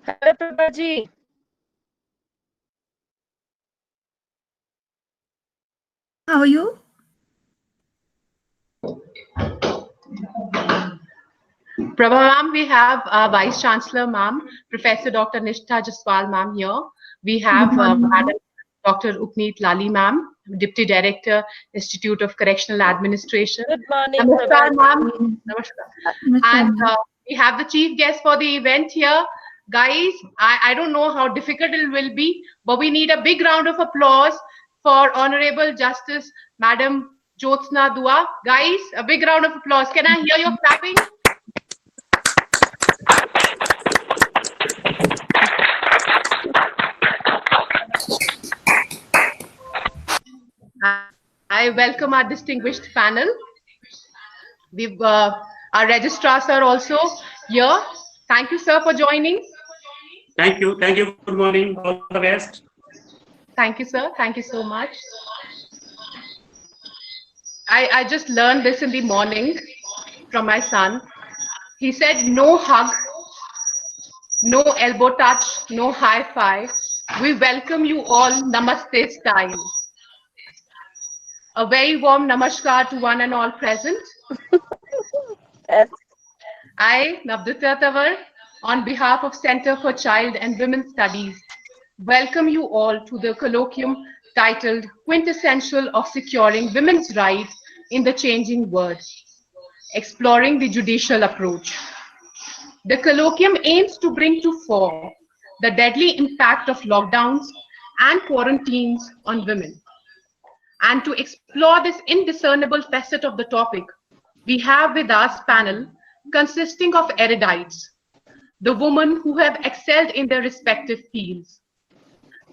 Hello, Prabhaji. How are you? Prabha ma'am, we have Vice Chancellor ma'am, Professor Dr. Nishtha Jaswal ma'am here. We have Madam Dr. Upneet Lali ma'am, Deputy Director, Institute of Correctional Administration. Good morning, Namaskar Prabhaji. ma'am. Namaskar. And we have the chief guest for the event here. Guys, I don't know how difficult it will be, but we need a big round of applause for Honorable Justice Madam Jyotsna Dua. Guys, a big round of applause. Can I hear your clapping? I welcome our distinguished panel. We've our registrars are also here. Thank you, sir, for joining. Thank you. Thank you. Good morning. All the best. Thank you, sir. Thank you so much. I just learned this in the morning from my son. He said, no hug, no elbow touch, no high five. We welcome you all Namaste style. A very warm namaskar to one and all present. Yes. I, Navdutya Tawar, on behalf of Center for Child and Women Studies, welcome you all to the colloquium titled Quintessential of Securing Women's Rights in the Changing World, Exploring the Judicial Approach. The colloquium aims to bring to fore the deadly impact of lockdowns and quarantines on women. And to explore this indiscernible facet of the topic, we have with us panel consisting of erudites, the women who have excelled in their respective fields.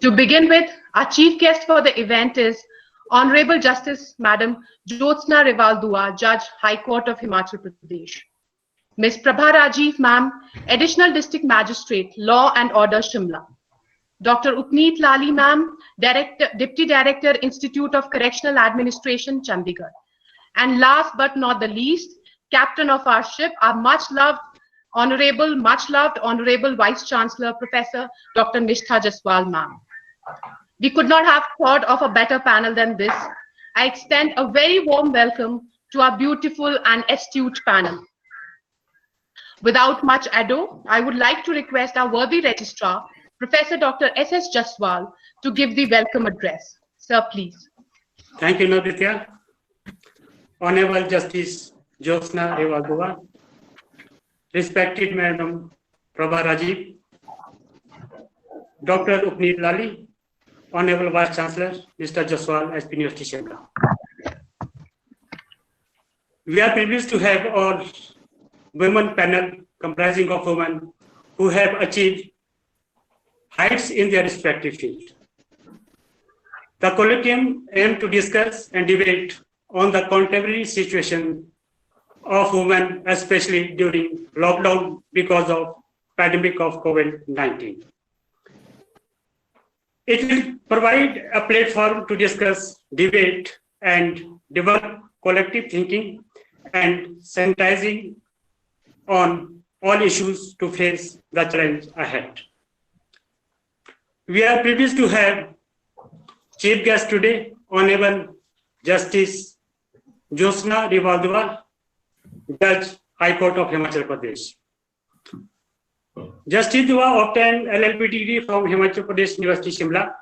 To begin with, our chief guest for the event is Honorable Justice Madam Jyotsna Rival Dua, Judge, High Court of Himachal Pradesh. Ms. Prabha Rajiv Ma'am, Additional District Magistrate, Law and Order, Shimla. Dr. Upneet Lali Ma'am, Deputy Director, Institute of Correctional Administration, Chandigarh. And last but not the least, Captain of our ship, our much loved Honorable Vice Chancellor, Professor Dr. Nishtha Jaswal Ma'am. We could not have thought of a better panel than this. I extend a very warm welcome to our beautiful and astute panel. Without much ado, I would like to request our worthy registrar, Professor Dr. S.S. Jaswal, to give the welcome address. Sir, please. Thank you, Navdutya. Honorable Justice Jyotsna Rival Dua, respected Madam Prabha Rajiv, Dr. Upneet Lali, Honorable Vice Chancellor, Mr. Jaswal, SP University, Shimla. We are privileged to have our women panel comprising of women who have achieved heights in their respective field. The colloquium aims to discuss and debate on the contemporary situation of women, especially during lockdown because of pandemic of COVID-19. It will provide a platform to discuss, debate, and develop collective thinking and sensitizing on all issues to face the challenge ahead. We are privileged to have chief guest today, Honorable Justice Jyotsna Rival Dua, Judge, High Court of Himachal Pradesh. Justice Dua obtained LLB degree from Himachal Pradesh University, Shimla,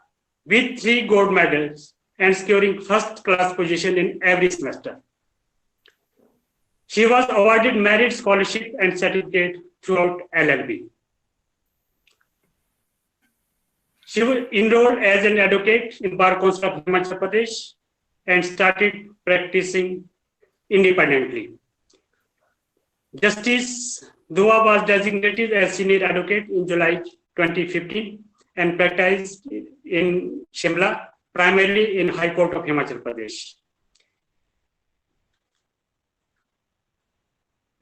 with 3 gold medals and securing first-class position in every semester. She was awarded merit scholarship and certificate throughout LLB. She was enrolled as an advocate in Bar Council of Himachal Pradesh and started practicing independently. Justice Dua was designated as senior advocate in July 2015 and practiced in Shimla, primarily in High Court of Himachal Pradesh.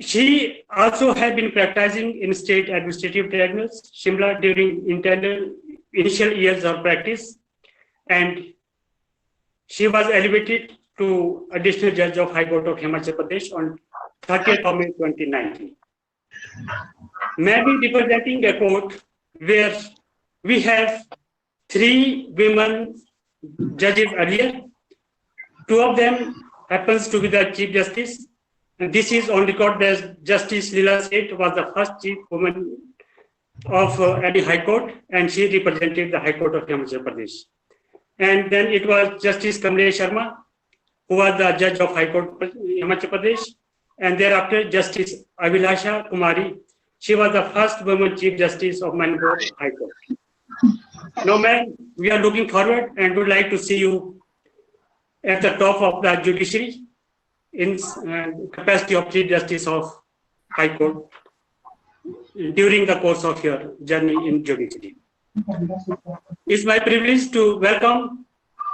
She also had been practicing in State Administrative Tribunals, Shimla, during initial years of practice, and she was elevated to Additional Judge of High Court of Himachal Pradesh on 30th of May 2019. May be representing a court where we have 3 women judges earlier. 2 of them happens to be the Chief Justice. And this is on record that Justice Leela Seth was the first chief woman of any High Court, and she represented the High Court of Himachal Pradesh. And then it was Justice Kamlesh Sharma, who was the judge of High Court Himachal Pradesh, and thereafter Justice Abhilasha Kumari. She was the first woman Chief Justice of Manipur High Court. Now, ma'am, we are looking forward and would like to see you at the top of the judiciary in capacity of Chief Justice of High Court during the course of your journey in judiciary. It's my privilege to welcome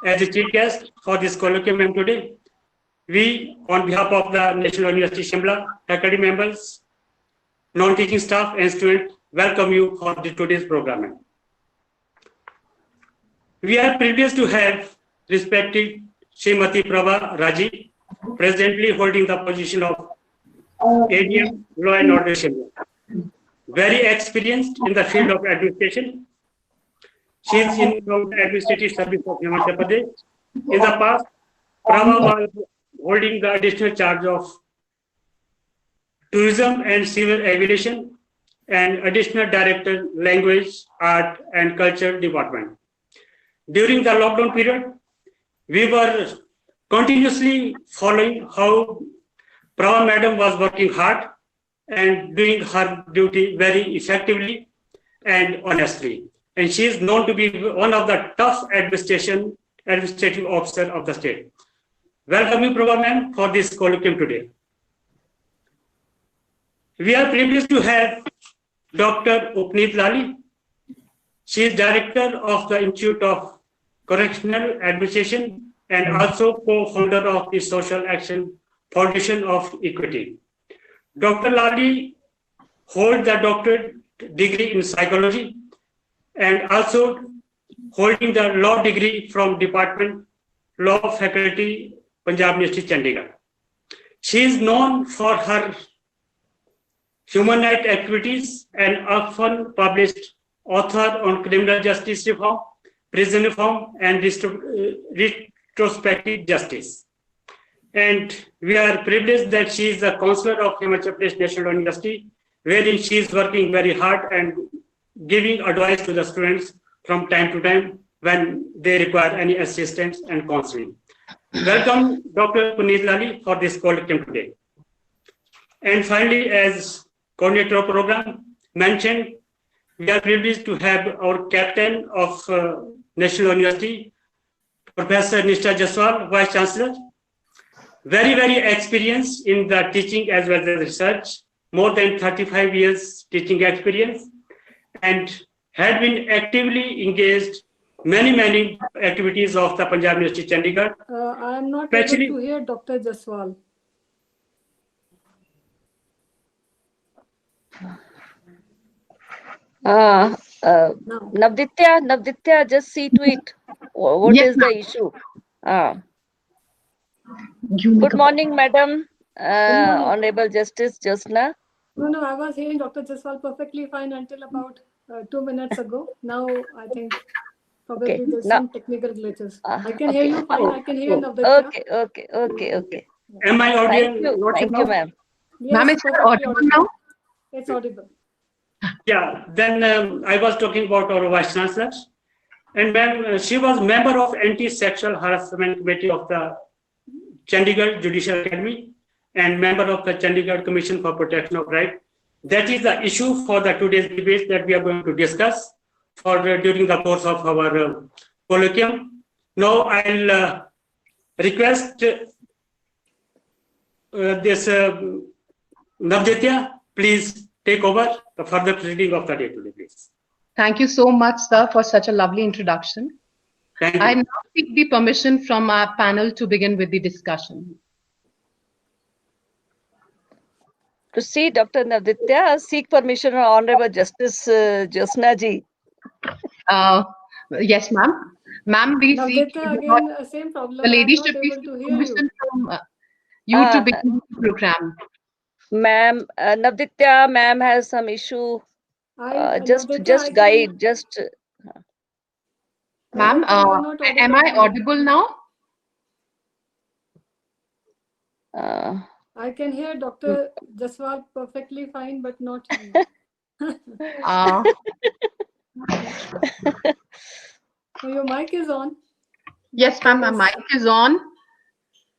as a chief guest for this colloquium today. We, on behalf of the National University Shimla, faculty members, non-teaching staff and students, welcome you for today's program. We are privileged to have respected Srimati Prabha Raji, presently holding the position of ADM Law and Order Shimla. Very experienced in the field of administration. She is in the administrative service of Himachal Pradesh. In the past, Prabha was holding the additional charge of tourism and civil aviation and additional director, language, art and culture department. During the lockdown period, we were continuously following how Prabha Madam was working hard and doing her duty very effectively and honestly. And she is known to be one of the tough administrative officer of the state. Welcome you, Prabha ma'am, for this colloquium today. We are privileged to have Dr. Upneet Lali. She is director of the Institute of Correctional Administration and also co-founder of the Social Action Foundation of Equity. Dr. Lali holds the doctorate degree in psychology and also holding the law degree from Department Law Faculty, Punjab University, Chandigarh. She is known for her human rights activities and often published author on criminal justice reform, prison reform, and retrospective justice. And we are privileged that she is the counselor of Himachal Pradesh National University, wherein she is working very hard and giving advice to the students from time to time when they require any assistance and counseling. Welcome, Dr. Puneet Lali, for this colloquium today. And finally, as coordinator of program mentioned, we are privileged to have our captain of National University, Professor Nishtha Jaswal, Vice Chancellor. Very, very experienced in the teaching as well as research, more than 35 years teaching experience, and had been actively engaged many activities of the Punjab University, Chandigarh. I am not able to hear Dr. Jaswal. Navditya, just see to it. What Yes, is the issue? Good morning, madam. Honorable Justice Josna. No, I was hearing Dr. Jaswal perfectly fine until about 2 minutes ago. Now I think probably there's some technical glitches. I can hear you fine. I can hear you, Navditya. Okay. Am I audible? Thank you, ma'am. Yes, Ma'am, it's audible now? It's audible. Yeah, then I was talking about our Vice Chancellor. And ma'am, she was member of Anti-Sexual Harassment Committee of the Chandigarh Judicial Academy and member of the Chandigarh Commission for Protection of Rights. That is the issue for the today's debate that we are going to discuss for during the course of our colloquium. Now I'll request this Navditya, please take over the further proceeding of the day today, please. Thank you so much, sir, for such a lovely introduction. Thank you. I now seek the permission from our panel to begin with the discussion. To see Dr. Navditya, seek permission of Honorable Justice Josna ji. Yes, ma'am. Ma'am, we seek Navditya, again, same problem. the lady I'm should not be able to hear permission from you to begin the program. Ma'am, Navditya, ma'am has some issue Just Navditya, I can- guide, just. Ma'am, Navditya, you are not am I audible. audible now? I can hear Dr. Jaswal perfectly fine, but not you. Uh, So your mic is on. yes, ma'am, my mic is on.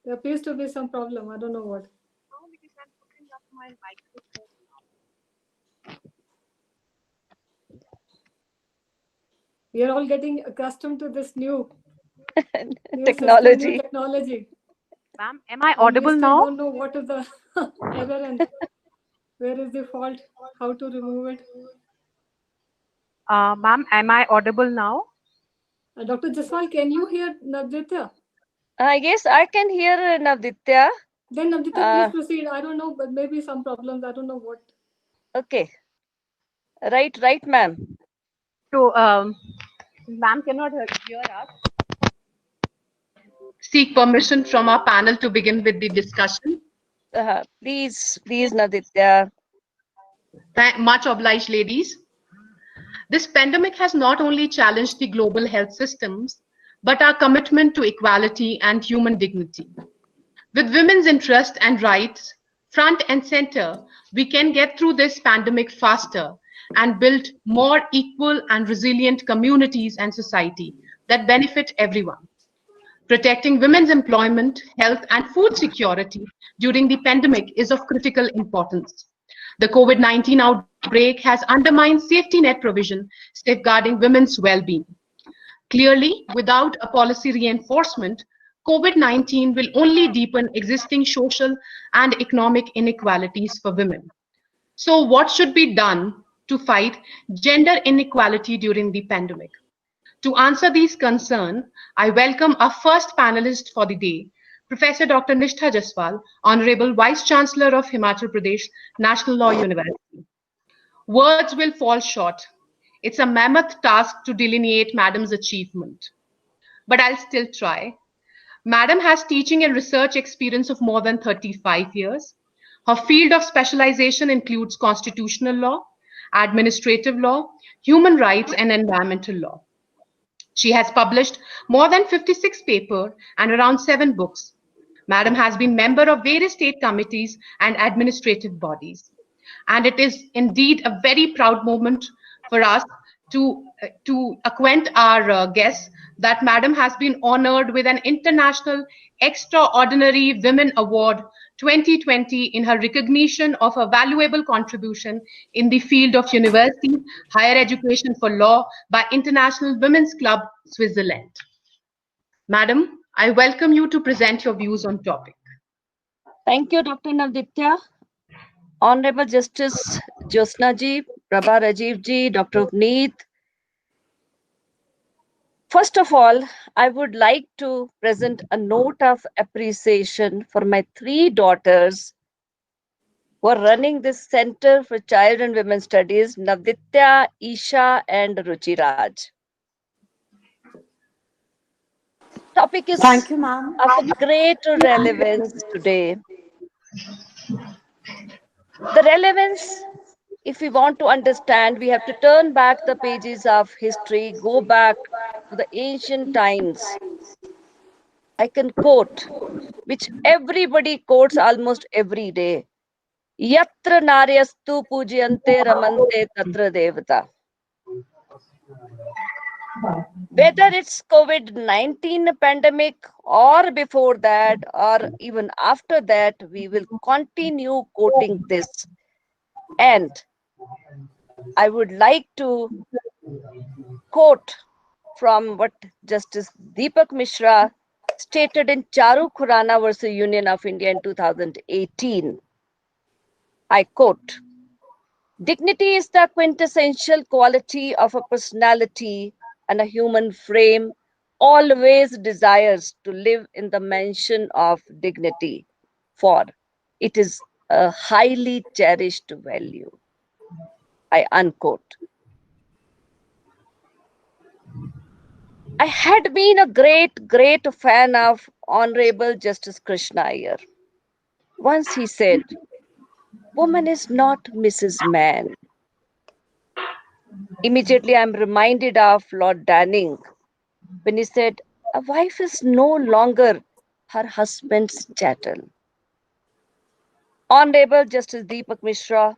There appears to be some problem. I don't know what. We are all getting accustomed to this new Technology. System, new technology. Ma'am, am I And we audible still now? don't know what is the error and where is the fault, how to remove it. Ma'am, am I audible now? Dr. Jaswal, can you hear Navditya? Yes, I can hear Navditya. Then Navditya, please proceed. I don't know, but maybe some problems. I don't know what. Okay. Right, ma'am. So, ma'am cannot hear us. Seek permission from our panel to begin with the discussion. Please, Navditya. Much obliged, ladies. This pandemic has not only challenged the global health systems, but our commitment to equality and human dignity. With women's interests and rights front and center, we can get through this pandemic faster and build more equal and resilient communities and society that benefit everyone. Protecting women's employment, health, and food security during the pandemic is of critical importance. The COVID-19 outbreak has undermined safety net provision, safeguarding women's well-being. Clearly, without a policy reinforcement, COVID-19 will only deepen existing social and economic inequalities for women. So what should be done to fight gender inequality during the pandemic? To answer these concerns, I welcome our first panelist for the day, Professor Dr. Nishtha Jaswal, Honorable Vice Chancellor of Himachal Pradesh National Law University. Words will fall short. It's a mammoth task to delineate Madam's achievement. But I'll still try. Madam has teaching and research experience of more than 35 years. Her field of specialization includes constitutional law, administrative law, human rights, and environmental law. She has published more than 56 papers and around 7 books. Madam has been member of various state committees and administrative bodies. And it is indeed a very proud moment for us to acquaint our guests that Madam has been honored with an International Extraordinary Women Award 2020 in her recognition of her valuable contribution in the field of university, higher education for law by International Women's Club, Switzerland. Madam, I welcome you to present your views on topic. Thank you, Dr. Navditya. Honorable Justice Josna ji, Prabha Rajiv ji, Dr. Upneet. First of all, I would like to present a note of appreciation for my 3 daughters who are running this Center for Child and Women Studies, Navditya, Isha, and Ruchiraj. Topic is Thank you, ma'am. of great relevance today. The relevance, if we want to understand, we have to turn back the pages of history, go back to the ancient times. I can quote, which everybody quotes almost every day. Yatra naryastu pujyante ramante tatra devata. Whether it's COVID-19 pandemic or before that or even after that, we will continue quoting this. And I would like to quote from what Justice Deepak Mishra stated in Charu Khurana versus Union of India in 2018. I quote, "Dignity is the quintessential quality of a personality, and a human frame always desires to live in the mansion of dignity, for it is a highly cherished value." I unquote. I had been a great fan of Honorable Justice Krishna Iyer. Once he said, "Woman is not Mrs. Man. Immediately, I'm reminded of Lord Danning when he said, "A wife is no longer her husband's chattel." Honorable Justice Deepak Mishra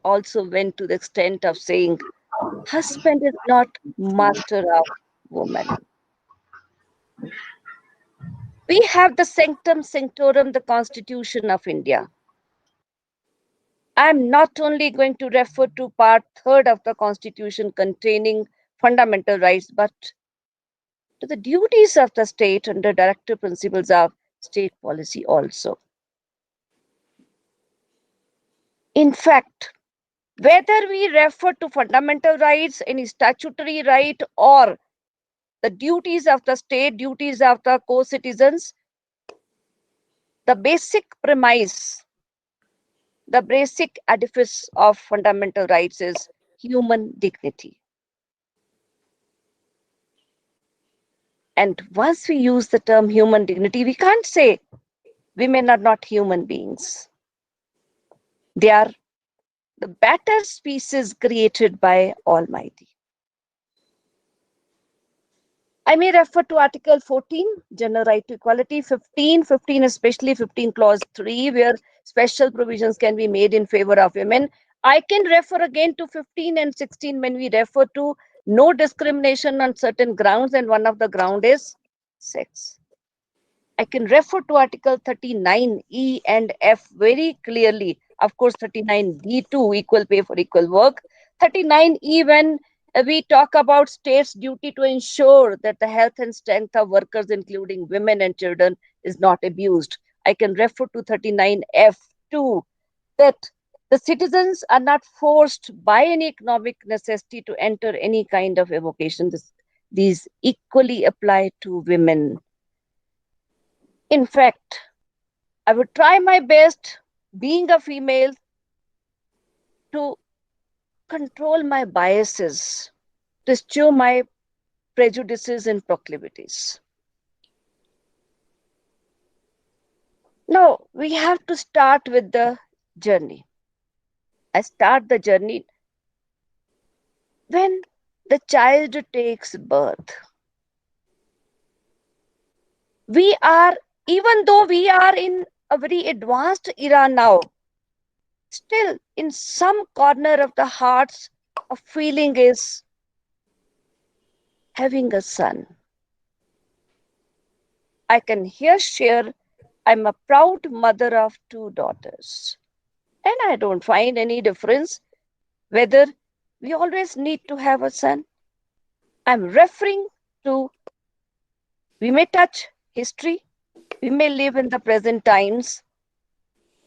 also went to the extent of saying, "Husband is not master of woman." We have the Sanctum Sanctorum, the Constitution of India. I'm not only going to refer to part 3rd of the Constitution containing fundamental rights, but to the duties of the state under directive principles of state policy also. In fact, whether we refer to fundamental rights, any statutory right, or the duties of the state, duties of the co-citizens, the basic premise, the basic edifice of fundamental rights is human dignity. And once we use the term human dignity, we can't say women are not human beings. They are the better species created by Almighty. I may refer to Article 14, General Right to Equality, 15, especially 15 Clause 3, where special provisions can be made in favor of women. I can refer again to 15 and 16 when we refer to no discrimination on certain grounds, and one of the ground is sex. I can refer to Article 39 E and F very clearly. Of course, 39 D too, equal pay for equal work. 39 E, when we talk about states' duty to ensure that the health and strength of workers, including women and children, is not abused. I can refer to 39 F too, that the citizens are not forced by any economic necessity to enter any kind of avocation. These equally apply to women. In fact, I would try my best, being a female, to control my biases, to eschew my prejudices and proclivities. Now, we have to start with the journey. I start the journey when the child takes birth. Even though we are in a very advanced era now, still in some corner of the hearts, a feeling is having a son. I can here share I'm a proud mother of 2 daughters. And I don't find any difference whether we always need to have a son. I'm referring to, we may touch history, we may live in the present times.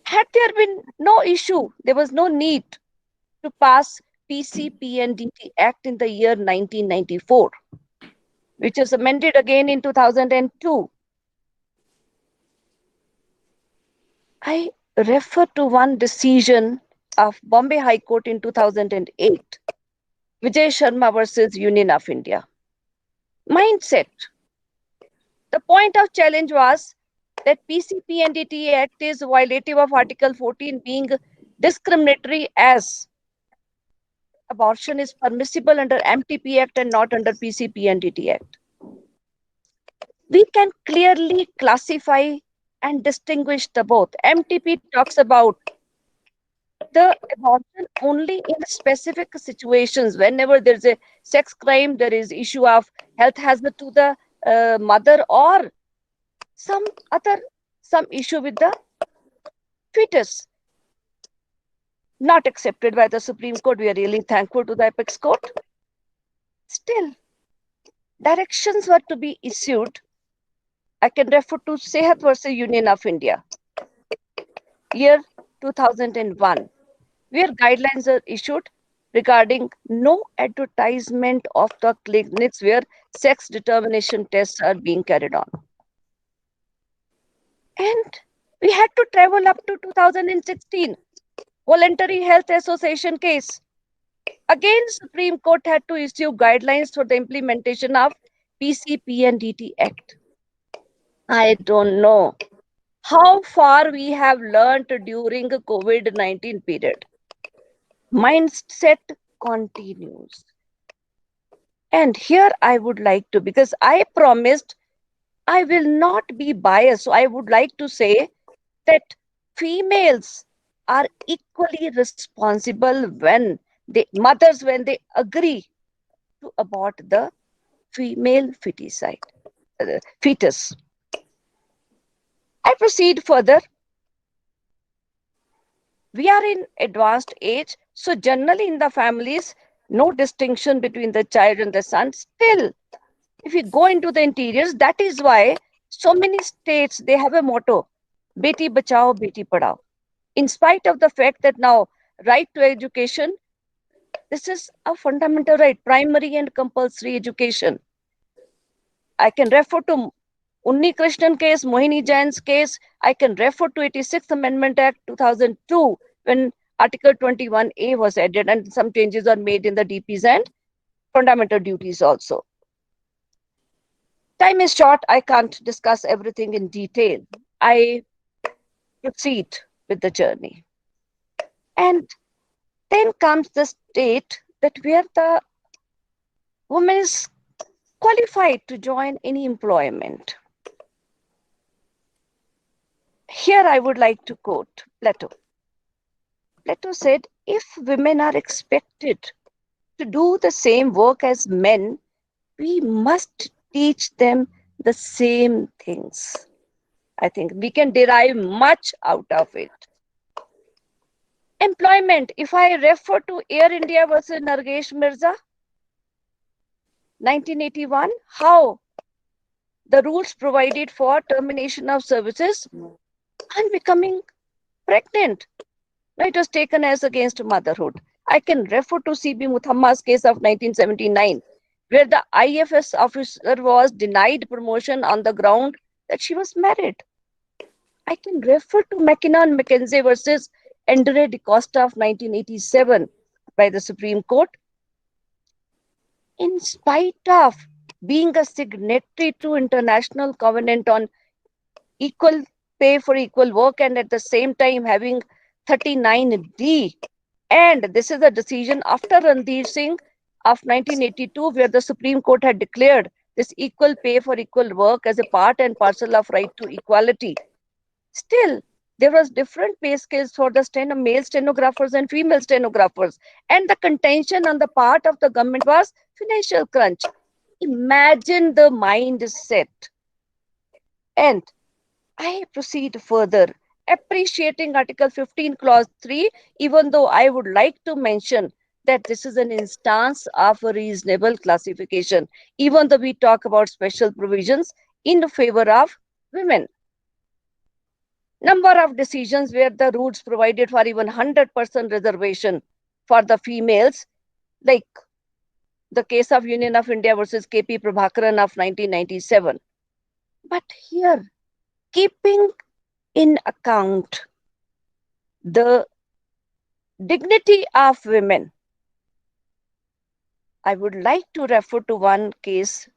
Had there been no issue, there was no need to pass PCPNDT Act in the year 1994, which was amended again in 2002. I refer to one decision of Bombay High Court in 2008, Vijay Sharma versus Union of India. Mindset. The point of challenge was that PCPNDT Act is violative of Article 14, being discriminatory, as abortion is permissible under MTP Act and not under PCPNDT Act. We can clearly classify and distinguish the both. MTP talks about the abortion only in specific situations. Whenever there's a sex crime, there is issue of health hazard to the mother, or some issue with the fetus. Not accepted by the Supreme Court. We are really thankful to the Apex Court. Still, directions were to be issued. I can refer to Sehat versus Union of India, year 2001, where guidelines are issued regarding no advertisement of the clinics where sex determination tests are being carried on. And we had to travel up to 2016, Voluntary Health Association case. Again, Supreme Court had to issue guidelines for the implementation of PCPNDT Act. I don't know how far we have learned during the COVID-19 period. Mindset continues. And here I would like to, because I promised I will not be biased, so I would like to say that females are equally responsible when mothers, when they agree to abort the female fetus. I proceed further. We are in advanced age, so generally in the families, no distinction between the child and the son. Still, if you go into the interiors, that is why so many states, they have a motto, Beti Bachao, Beti Padhao. In spite of the fact that now right to education, this is a fundamental right, primary and compulsory education. I can refer to Unni Krishnan case, Mohini Jain's case. I can refer to 86th Amendment Act 2002 when Article 21A was added and some changes are made in the DPs and fundamental duties also. Time is short. I can't discuss everything in detail. I proceed with the journey. And then comes the state that where the woman is qualified to join any employment. Here I would like to quote Plato. Plato said, if women are expected to do the same work as men, we must teach them the same things. I think we can derive much out of it. Employment, if I refer to Air India versus Nargesh Mirza, 1981, how the rules provided for termination of services and becoming pregnant. It was taken as against motherhood. I can refer to C.B. Muthamma's case of 1979, where the IFS officer was denied promotion on the ground that she was married. I can refer to McKinnon Mackenzie versus Andre DaCosta of 1987 by the Supreme Court. In spite of being a signatory to International Covenant on Equal Pay for Equal Work and at the same time having 39D, and this is a decision after Ranveer Singh of 1982, where the Supreme Court had declared this equal pay for equal work as a part and parcel of right to equality. Still, there was different pay scales for the male stenographers and female stenographers, and the contention on the part of the government was financial crunch. Imagine the mindset. And I proceed further, appreciating Article 15, Clause 3, even though I would like to mention that this is an instance of a reasonable classification, even though we talk about special provisions in favor of women. Number of decisions where the rules provided for even 100% reservation for the females, like the case of Union of India versus KP Prabhakaran of 1997. But here, keeping in account the dignity of women, I would like to refer to one case,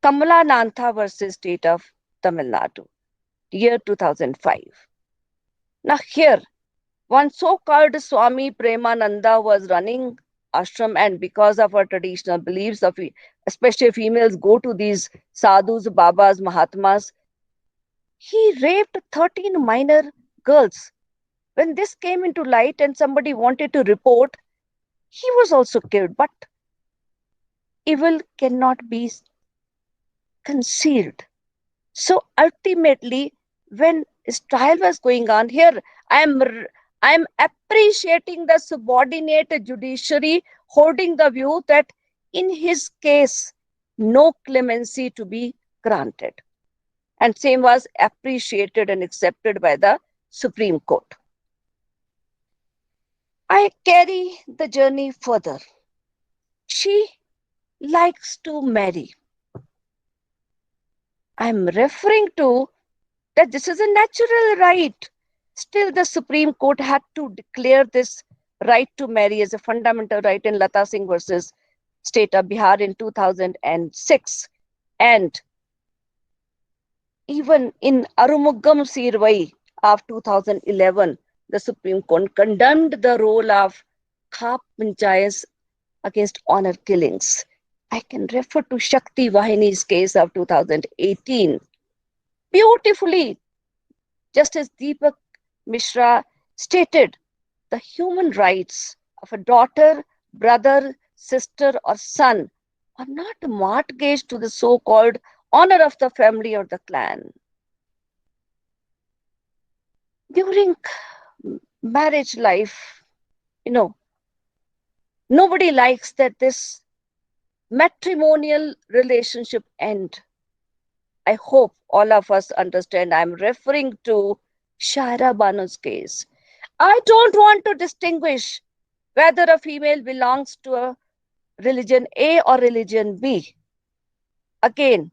Kamala Nantha versus State of Tamil Nadu, year 2005. Now here, one so-called Swami Premananda was running ashram, and because of our traditional beliefs, of especially females go to these sadhus, babas, mahatmas, he raped 13 minor girls. When this came into light and somebody wanted to report, he was also killed. But evil cannot be concealed. So ultimately, when this trial was going on here, I am appreciating the subordinate judiciary holding the view that in his case, no clemency to be granted. And same was appreciated and accepted by the Supreme Court. I carry the journey further. She likes to marry. I'm referring to that this is a natural right. Still, the Supreme Court had to declare this right to marry as a fundamental right in Lata Singh versus State of Bihar in 2006. And even in Arumuggam Sirvai of 2011, the Supreme Court condemned the role of Khap Panchayats against honor killings. I can refer to Shakti Vahini's case of 2018. Beautifully, Justice Deepak Mishra stated the human rights of a daughter, brother, sister, or son are not mortgaged to the so called honor of the family or the clan. During marriage life, nobody likes that this matrimonial relationship end. I hope all of us understand I'm referring to Shaira Banu's case. I don't want to distinguish whether a female belongs to a religion A or religion B. Again,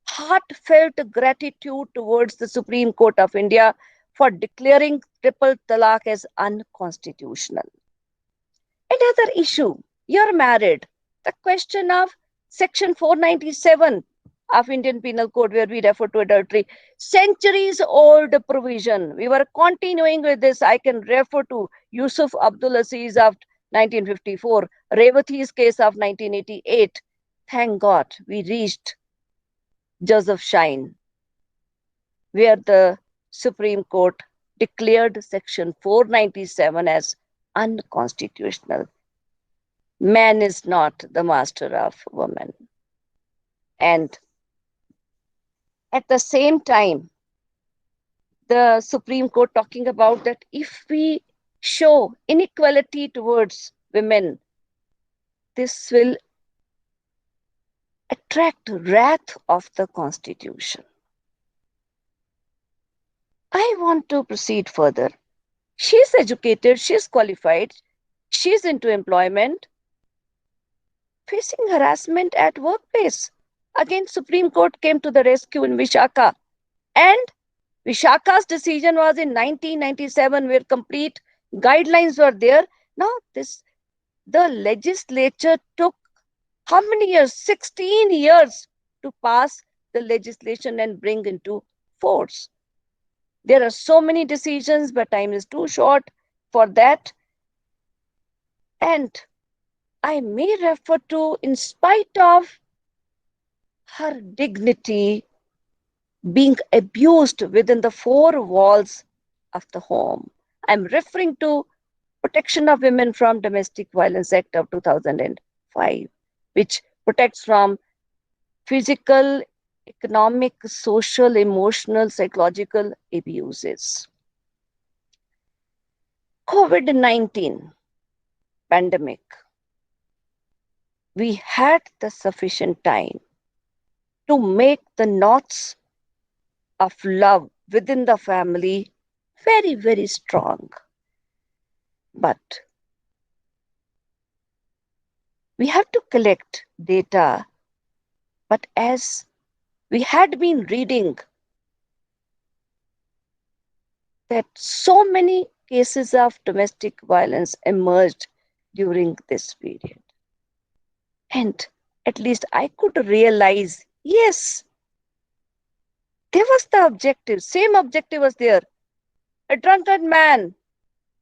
heartfelt gratitude towards the Supreme Court of India for declaring triple talaq as unconstitutional. Another issue, you're married. The question of Section 497 of Indian Penal Code, where we refer to adultery, centuries old provision. We were continuing with this. I can refer to Yusuf Abdul Aziz of 1954, Revati's case of 1988. Thank God we reached Joseph Shine, where the Supreme Court declared Section 497 as unconstitutional. Man is not the master of woman. And at the same time, the Supreme Court talking about that if we show inequality towards women, this will attract wrath of the Constitution. I want to proceed further. She's educated, she's qualified, she's into employment, facing harassment at workplace. Again, Supreme Court came to the rescue in Vishaka. And Vishaka's decision was in 1997, where complete guidelines were there. Now, the legislature took how many years? 16 years to pass the legislation and bring into force. There are so many decisions, but time is too short for that. And I may refer to, in spite of her dignity being abused within the four walls of the home. I'm referring to Protection of Women from Domestic Violence Act of 2005, which protects from physical, economic, social, emotional, psychological abuses. COVID-19 pandemic. We had the sufficient time to make the knots of love within the family very, very strong. But we have to collect data. But as we had been reading that so many cases of domestic violence emerged during this period. And at least I could realize, yes, there was the objective, same objective was there. A drunken man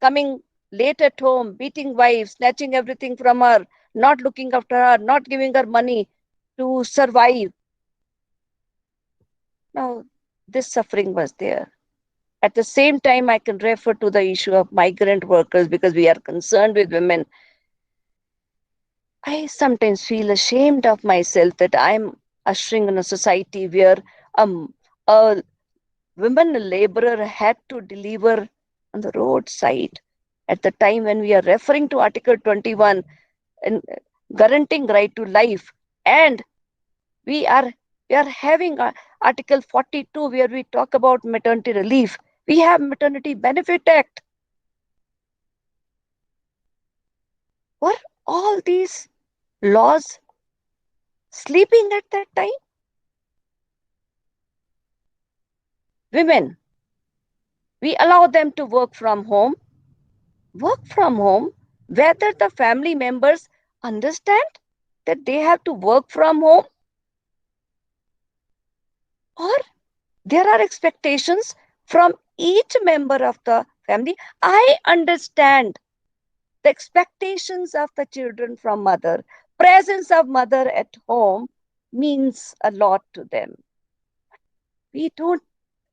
coming late at home, beating wife, snatching everything from her, not looking after her, not giving her money to survive. Now, this suffering was there. At the same time, I can refer to the issue of migrant workers because we are concerned with women. I sometimes feel ashamed of myself that I'm ushering in a society where a women laborer had to deliver on the roadside at the time when we are referring to Article 21 and guaranteeing right to life. And we are having Article 42 where we talk about maternity relief. We have Maternity Benefit Act. Were all these laws sleeping at that time? Women, we allow them to work from home, whether the family members understand that they have to work from home, or there are expectations from each member of the family. I understand the expectations of the children from mother, presence of mother at home means a lot to them. We don't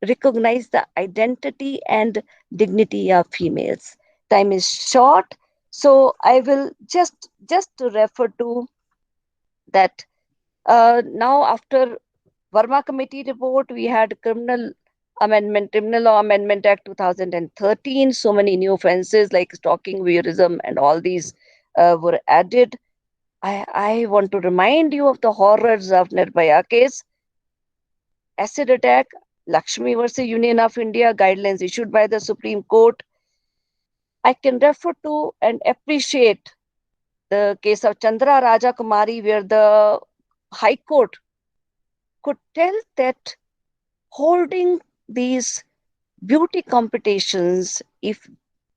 recognize the identity and dignity of females. Time is short, so I will just to refer to that. Now, after Verma Committee report, we had Criminal Law Amendment Act 2013. So many new offenses like stalking, voyeurism, and all these were added. I want to remind you of the horrors of Nirbhaya case, acid attack, Lakshmi versus Union of India, guidelines issued by the Supreme Court. I can refer to and appreciate the case of Chandra Raja Kumari, where the High Court could tell that holding these beauty competitions, if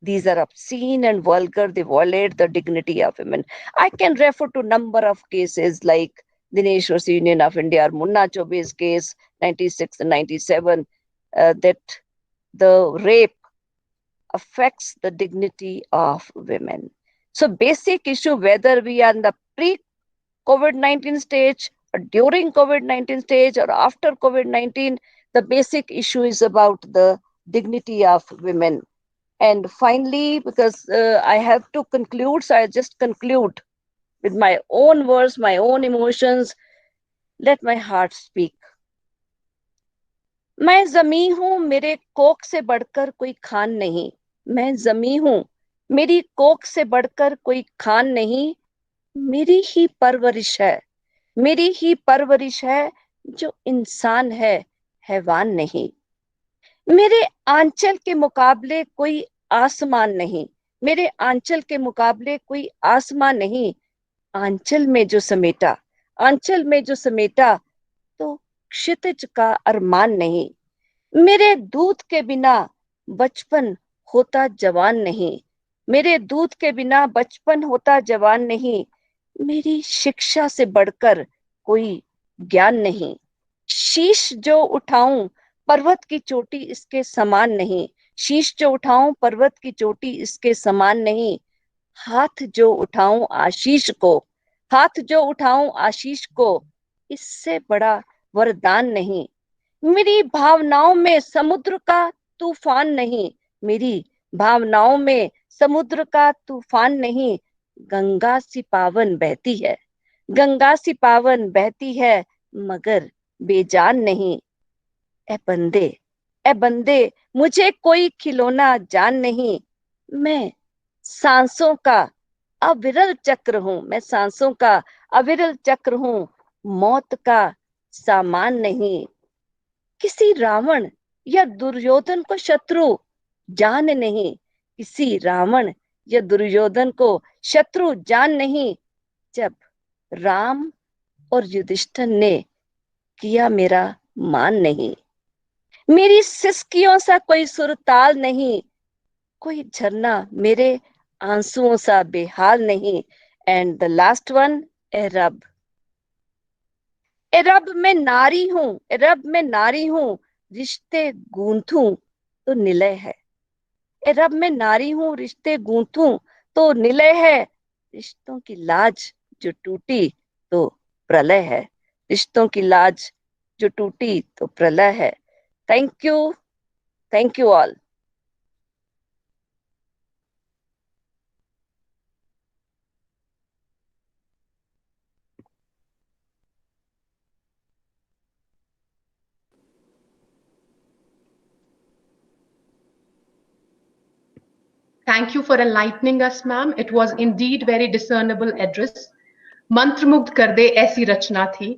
these are obscene and vulgar, they violate the dignity of women. I can refer to number of cases like Dinesh versus Union of India or Munna Chaube's case, 96 and 97, that the rape affects the dignity of women. So basic issue, whether we are in the pre-COVID-19 stage, or during COVID-19 stage, or after COVID-19, the basic issue is about the dignity of women. And finally, because I have to conclude, so I just conclude with my own words, my own emotions. Let my heart speak. मैं जमी हूं, मेरे कोख से बढ़कर कोई खान नहीं. मैं जमी हूं, मेरी कोख से बढ़कर कोई खान नहीं. मेरी ही परवरिश है, मेरी ही परवरिश है, जो इंसान है, हैवान नहीं. मेरे आंचल के मुकाबले कोई आसमान नहीं. मेरे आंचल के मुकाबले कोई आसमान नहीं. आंचल में जो समेटा, आंचल में जो समेटा, तो क्षितिज का अरमान नहीं. मेरे दूध के बिना बचपन होता जवान नहीं. मेरे दूध के बिना बचपन होता जवान नहीं. मेरी शिक्षा से बढ़कर कोई ज्ञान नहीं. शीश जो उठाऊं, पर्वत की चोटी इसके समान नहीं. शीश जो उठाऊं, पर्वत की चोटी इसके समान नहीं. हाथ जो उठाऊं आशीष को, हाथ जो उठाऊं आशीष को, इससे बड़ा वरदान नहीं. मेरी भावनाओं में समुद्र का तूफान नहीं. मेरी भावनाओं में समुद्र का तूफान नहीं. गंगा सी पावन बहती है, गंगा सी पावन बहती है, मगर बेजान नहीं. ए बंदे, ए बंदे, मुझे कोई खिलौना जान नहीं. मैं सांसों का अविरल चक्र हूं. मैं सांसों का अविरल चक्र हूं. मौत का सामान नहीं. किसी रावण या दुर्योधन को शत्रु जान नहीं. किसी रावण या दुर्योधन को शत्रु जान नहीं. जब राम और युधिष्ठिर ने किया मेरा मान नहीं. मेरी सिसकियों सा कोई सुरताल नहीं. कोई झरना मेरे आंसुओं सा बेहाल नहीं. एंड द लास्ट वन, ए रब, ए रब मैं नारी हूं, ए रब मैं नारी हूं, रिश्ते गूंथूं तो निलय है. ए रब मैं नारी हूं, रिश्ते गूंथूं तो निलय है. रिश्तों की लाज जो टूटी तो प्रलय है. रिश्तों की लाज जो टूटी तो प्रलय है. Thank you all. Thank you for enlightening us, ma'am. It was indeed very discernible address. मंत्रमुग्ध कर दे ऐसी रचना थी.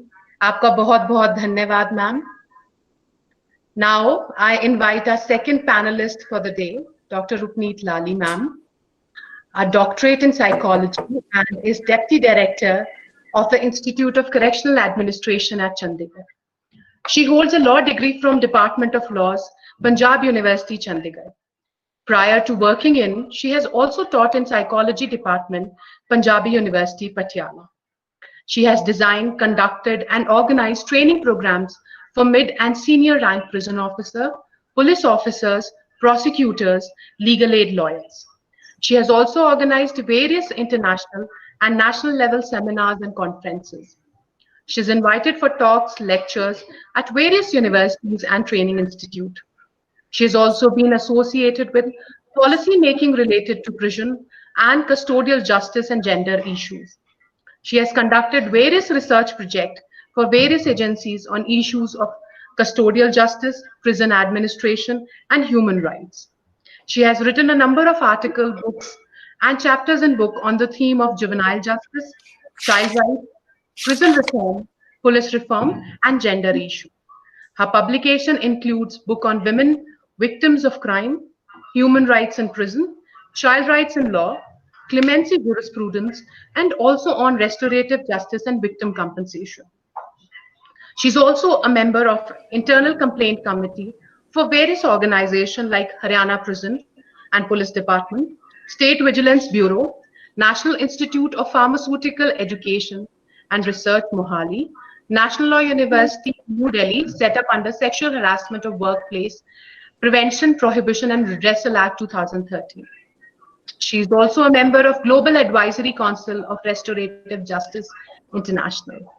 आपका बहुत बहुत धन्यवाद, ma'am. Now I invite our second panelist for the day, Dr. Rupneet Lali, ma'am, a doctorate in psychology and is deputy director of the Institute of Correctional Administration at Chandigarh. She holds a law degree from Department of Laws, Punjab University, Chandigarh. Prior to working in, she has also taught in psychology department, Punjabi University, Patiala. She has designed, conducted, and organized training programs for mid and senior rank prison officer, police officers, prosecutors, legal aid lawyers. She has also organized various international and national level seminars and conferences. She's invited for talks, lectures at various universities and training institutes. She has also been associated with policy making related to prison and custodial justice and gender issues. She has conducted various research projects for various agencies on issues of custodial justice, prison administration, and human rights. She has written a number of articles, books, and chapters in book on the theme of juvenile justice, child rights, prison reform, police reform, and gender issues. Her publication includes book on women, victims of crime, human rights in prison, child rights in law, clemency jurisprudence, and also on restorative justice and victim compensation. She's also a member of internal complaint committee for various organizations like Haryana Prison and Police Department, State Vigilance Bureau, National Institute of Pharmaceutical Education and Research, Mohali, National Law University, New Delhi, set up under Sexual Harassment of Workplace Prevention, Prohibition and Redressal Act 2013. She is also a member of Global Advisory Council of Restorative Justice International.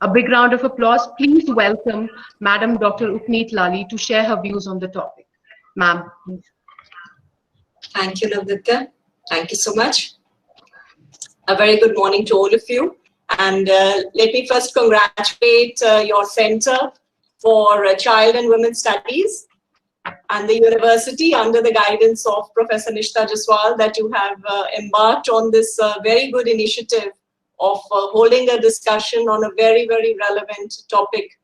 A big round of applause. Please welcome Madam Dr. Upneet Lali to share her views on the topic. Ma'am, please. Thank you, Navdita. Thank you so much. A very good morning to all of you. And let me first congratulate your Center for Child and Women Studies and the university under the guidance of Professor Nishtha Jaswal that you have embarked on this very good initiative of holding a discussion on a very, very relevant topic.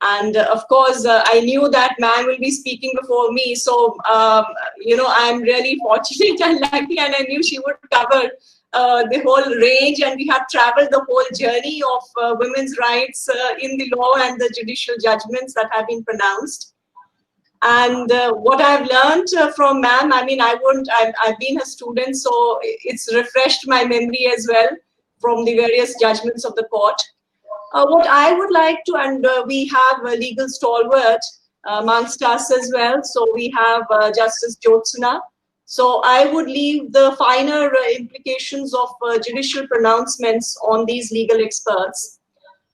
And of course, I knew that man will be speaking before me. So, I'm really fortunate and lucky, and I knew she would cover the whole range, and we have traveled the whole journey of women's rights in the law and the judicial judgments that have been pronounced. And what I've learned from ma'am, I mean, I've been a student, so it's refreshed my memory as well from the various judgments of the court. What I would like to, and we have a legal stalwart amongst us as well. So we have Justice Jyotsna. So I would leave the finer implications of judicial pronouncements on these legal experts.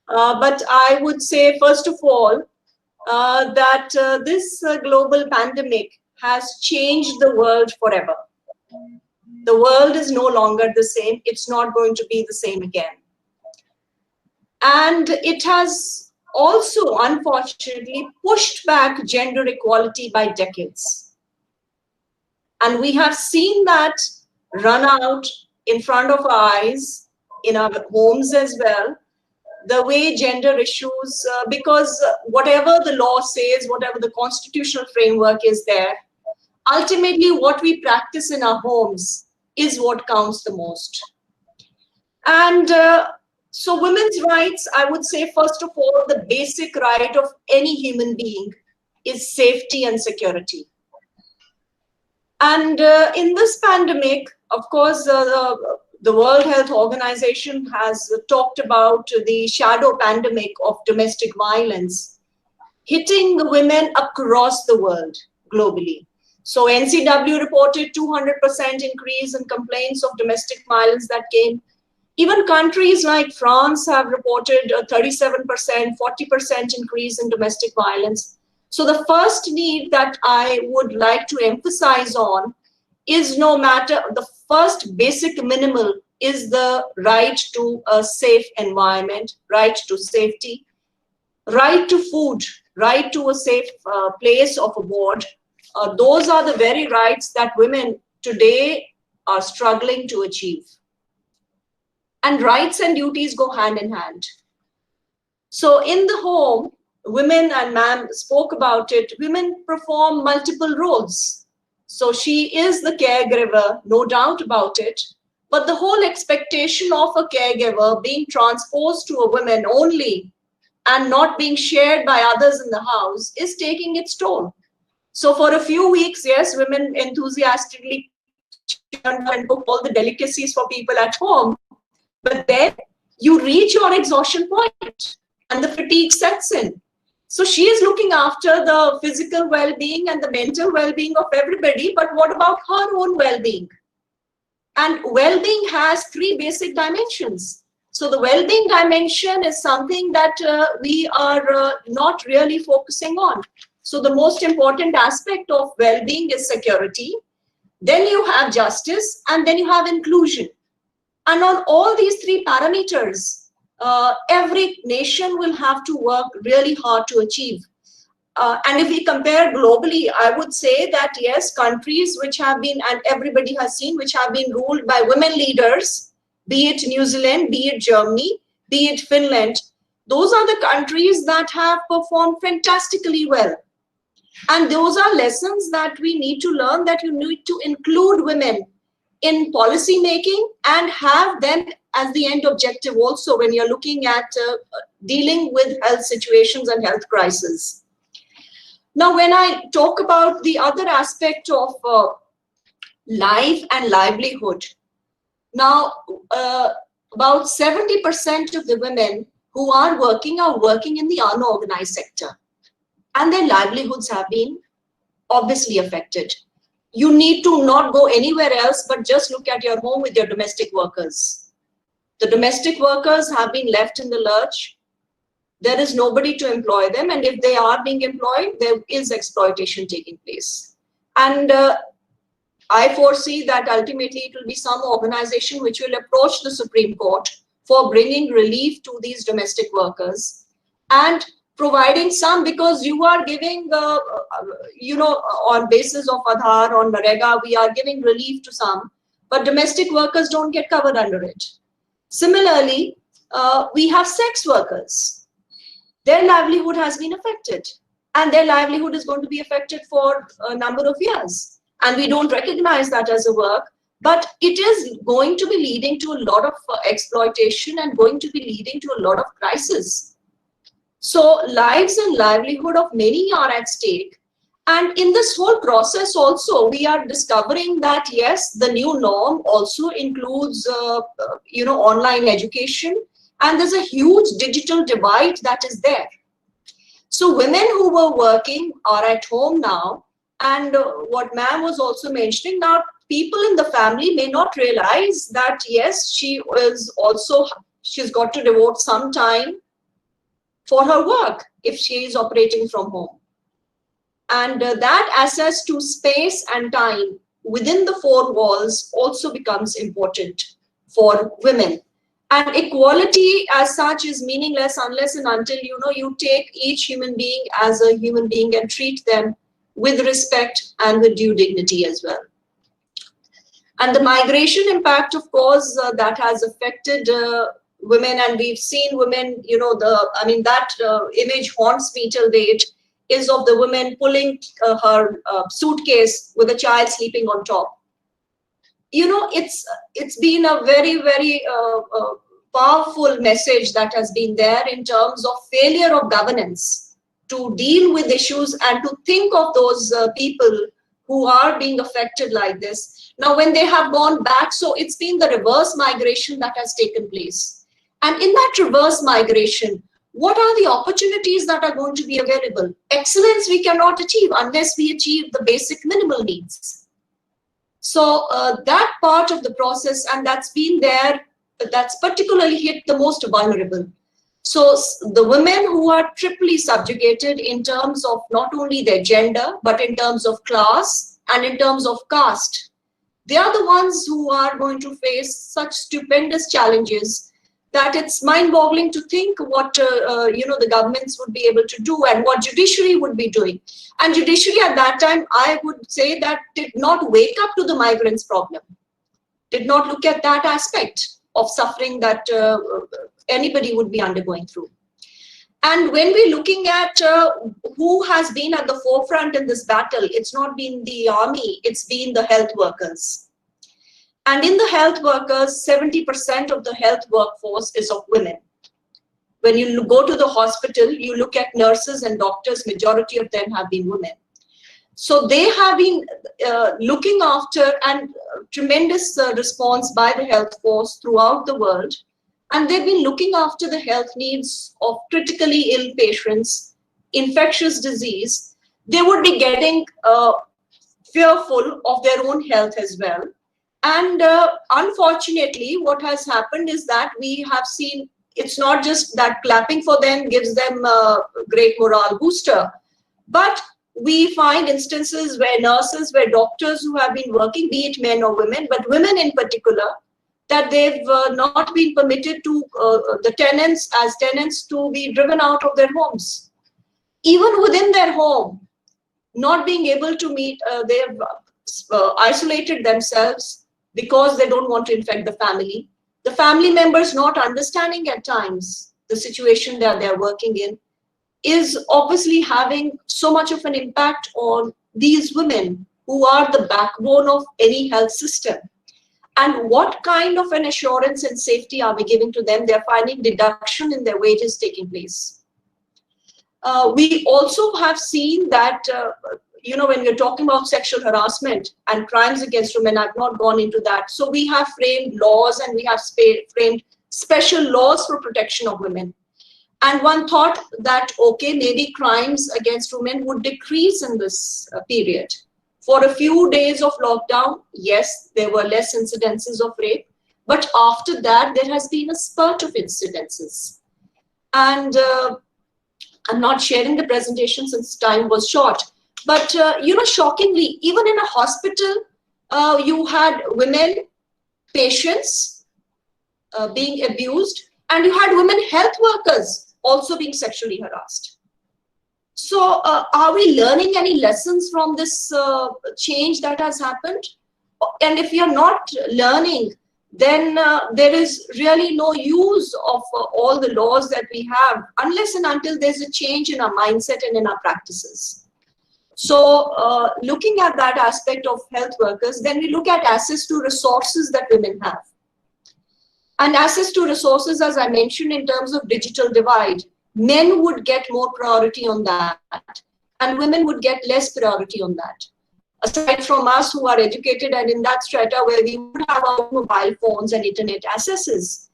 But I would say, first of all, that this global pandemic has changed the world forever. The world is no longer the same. It's not going to be the same again. And it has also, unfortunately, pushed back gender equality by decades. And we have seen that run out in front of our eyes, in our homes as well, the way gender issues, because whatever the law says, whatever the constitutional framework is there, ultimately what we practice in our homes is what counts the most. And so women's rights, I would say, first of all, the basic right of any human being is safety and security. And in this pandemic, of course, the World Health Organization has talked about the shadow pandemic of domestic violence hitting the women across the world globally. So NCW reported 200% increase in complaints of domestic violence that came. Even countries like France have reported a 37%, 40% increase in domestic violence. So the first need that I would like to emphasize on is, no matter, the first basic minimal is the right to a safe environment, right to safety, right to food, right to a safe place of abode. Those are the very rights that women today are struggling to achieve. And rights and duties go hand in hand. So in the home, women, and ma'am spoke about it, women perform multiple roles. So she is the caregiver, no doubt about it. But the whole expectation of a caregiver being transposed to a woman only and not being shared by others in the house is taking its toll. So for a few weeks, yes, women enthusiastically and cook all the delicacies for people at home. But then you reach your exhaustion point and the fatigue sets in. So she is looking after the physical well-being and the mental well-being of everybody, but what about her own well-being? And well-being has three basic dimensions. So the well-being dimension is something that we are not really focusing on. So the most important aspect of well-being is security. Then you have justice, and then you have inclusion. And on all these three parameters, every nation will have to work really hard to achieve. And if we compare globally, I would say that yes, countries which have been, and everybody has seen, which have been ruled by women leaders, be it New Zealand, be it Germany, be it Finland, those are the countries that have performed fantastically well. And those are lessons that we need to learn, that you need to include women in policy making and have them as the end objective also when you're looking at dealing with health situations and health crises. Now, when I talk about the other aspect of life and livelihood, now about 70% of the women who are working in the unorganized sector, and their livelihoods have been obviously affected. You need to not go anywhere else, but just look at your home with your domestic workers. The domestic workers have been left in the lurch. There is nobody to employ them, and if they are being employed, there is exploitation taking place. And I foresee that ultimately it will be some organization which will approach the Supreme Court for bringing relief to these domestic workers and providing some, because you are giving, on basis of Aadhaar, on Narega, we are giving relief to some, but domestic workers don't get covered under it. Similarly, we have sex workers. Their livelihood has been affected, and their livelihood is going to be affected for a number of years. And we don't recognize that as a work, but it is going to be leading to a lot of exploitation and going to be leading to a lot of crisis. So lives and livelihood of many are at stake. And in this whole process also, we are discovering that, yes, the new norm also includes, online education. And there's a huge digital divide that is there. So women who were working are at home now. And what ma'am was also mentioning, now people in the family may not realize that, yes, she's got to devote some time for her work if she is operating from home. And that access to space and time within the four walls also becomes important for women. And equality as such is meaningless unless and until you take each human being as a human being and treat them with respect and with due dignity as well. And the migration impact, of course, that has affected women, and we've seen women, that image haunts me till date, is of the woman pulling her suitcase with a child sleeping on top. It's been a very, very powerful message that has been there in terms of failure of governance to deal with issues and to think of those people who are being affected like this. Now, when they have gone back, so it's been the reverse migration that has taken place. And in that reverse migration, what are the opportunities that are going to be available? Excellence we cannot achieve unless we achieve the basic minimal needs. So that part of the process, and that's been there, that's particularly hit the most vulnerable. So the women who are triply subjugated in terms of not only their gender, but in terms of class and in terms of caste, they are the ones who are going to face such stupendous challenges that it's mind-boggling to think what the governments would be able to do and what judiciary would be doing. And judiciary at that time, I would say that did not wake up to the migrants' problem, did not look at that aspect of suffering that anybody would be undergoing through. And when we're looking at who has been at the forefront in this battle, it's not been the army, it's been the health workers. And in the health workers, 70% of the health workforce is of women. When you go to the hospital, you look at nurses and doctors, majority of them have been women. So they have been looking after, and tremendous response by the health force throughout the world. And they've been looking after the health needs of critically ill patients infectious disease, they would be getting fearful of their own health as well. And unfortunately, what has happened is that we have seen it's not just that clapping for them gives them a great morale booster, but we find instances where nurses, where doctors who have been working, be it men or women, but women in particular, that they've not been permitted to, the tenants, as tenants, to be driven out of their homes. Even within their home, not being able to meet, they've isolated themselves because they don't want to infect the family. The family members not understanding at times the situation that they're working in is obviously having so much of an impact on these women who are the backbone of any health system. And what kind of an assurance and safety are we giving to them? They're finding deduction in their wages taking place. We also have seen that, when we're talking about sexual harassment and crimes against women, I've not gone into that. So we have framed laws and we have framed special laws for protection of women. And one thought that, okay, maybe crimes against women would decrease in this period. For a few days of lockdown, yes, there were less incidences of rape, but after that, there has been a spurt of incidences. And I'm not sharing the presentation since time was short, but shockingly, even in a hospital, you had women, patients being abused, and you had women health workers also being sexually harassed. So are we learning any lessons from this change that has happened? And if you're not learning, then there is really no use of all the laws that we have unless and until there's a change in our mindset and in our practices. So looking at that aspect of health workers, then we look at access to resources that women have. And access to resources, as I mentioned, in terms of digital divide, men would get more priority on that and women would get less priority on that. Aside from us who are educated and in that strata where we would have our mobile phones and internet accesses,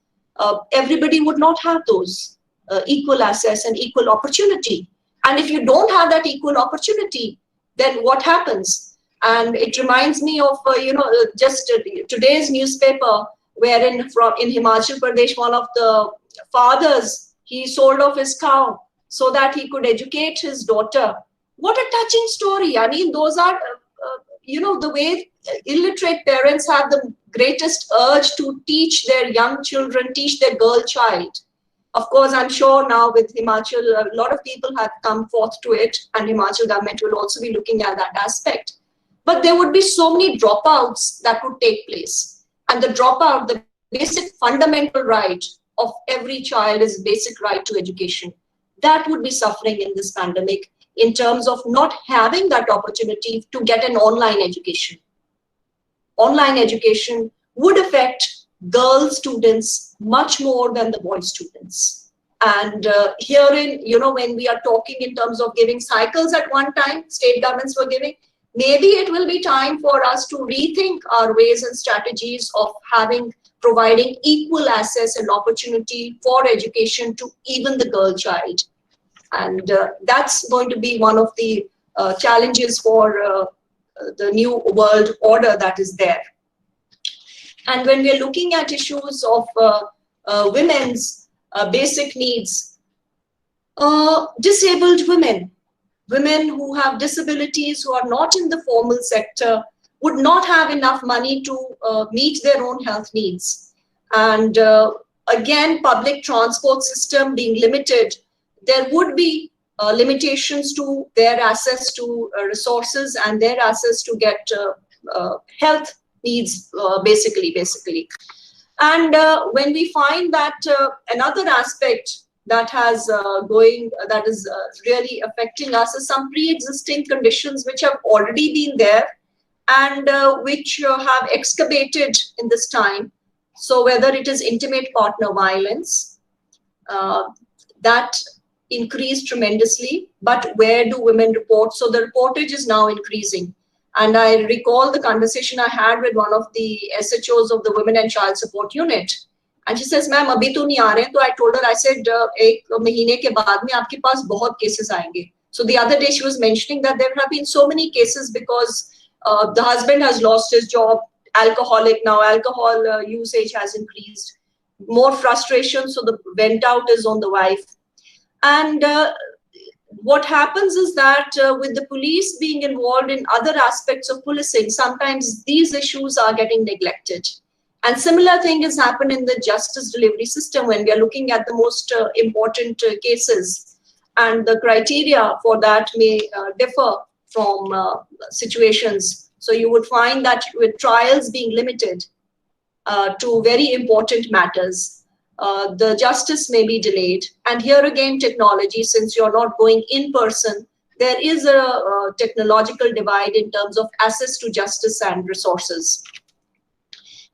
everybody would not have those equal access and equal opportunity. And if you don't have that equal opportunity, then what happens? And it reminds me of, just today's newspaper, wherein in Himachal Pradesh, one of the fathers, he sold off his cow so that he could educate his daughter. What a touching story. I mean, those are, the way illiterate parents have the greatest urge to teach their young children, teach their girl child. Of course, I'm sure now with Himachal, a lot of people have come forth to it, and Himachal government will also be looking at that aspect. But there would be so many dropouts that would take place. And the dropout, the basic fundamental right of every child is basic right to education. That would be suffering in this pandemic in terms of not having that opportunity to get an online education. Online education would affect girl students much more than the boy students. And herein, when we are talking in terms of giving cycles at one time, state governments were giving, maybe it will be time for us to rethink our ways and strategies of providing equal access and opportunity for education to even the girl child. And that's going to be one of the challenges for the new world order that is there. And when we're looking at issues of women's basic needs, disabled women who have disabilities, who are not in the formal sector, would not have enough money to meet their own health needs. And again, public transport system being limited, there would be limitations to their access to resources and their access to get health needs, basically. And when we find that another aspect that is really affecting us is some pre-existing conditions which have already been there and which have excavated in this time. So whether it is intimate partner violence, that increased tremendously, but where do women report? So the reportage is now increasing. And I recall the conversation I had with one of the SHOs of the Women and Child Support Unit. And she says, "Ma'am, abhi to nahi aa rahe." So I told her, I said, "Ek mahine ke baad mein aapke paas bahut cases aayenge." So the other day she was mentioning that there have been so many cases because the husband has lost his job, alcoholic now, alcohol usage has increased, more frustration, so the vent out is on the wife. And what happens is that with the police being involved in other aspects of policing, sometimes these issues are getting neglected. And similar thing has happened in the justice delivery system when we are looking at the most important cases. And the criteria for that may differ from situations. So you would find that with trials being limited to very important matters, the justice may be delayed. And here again, technology, since you're not going in person, there is a technological divide in terms of access to justice and resources.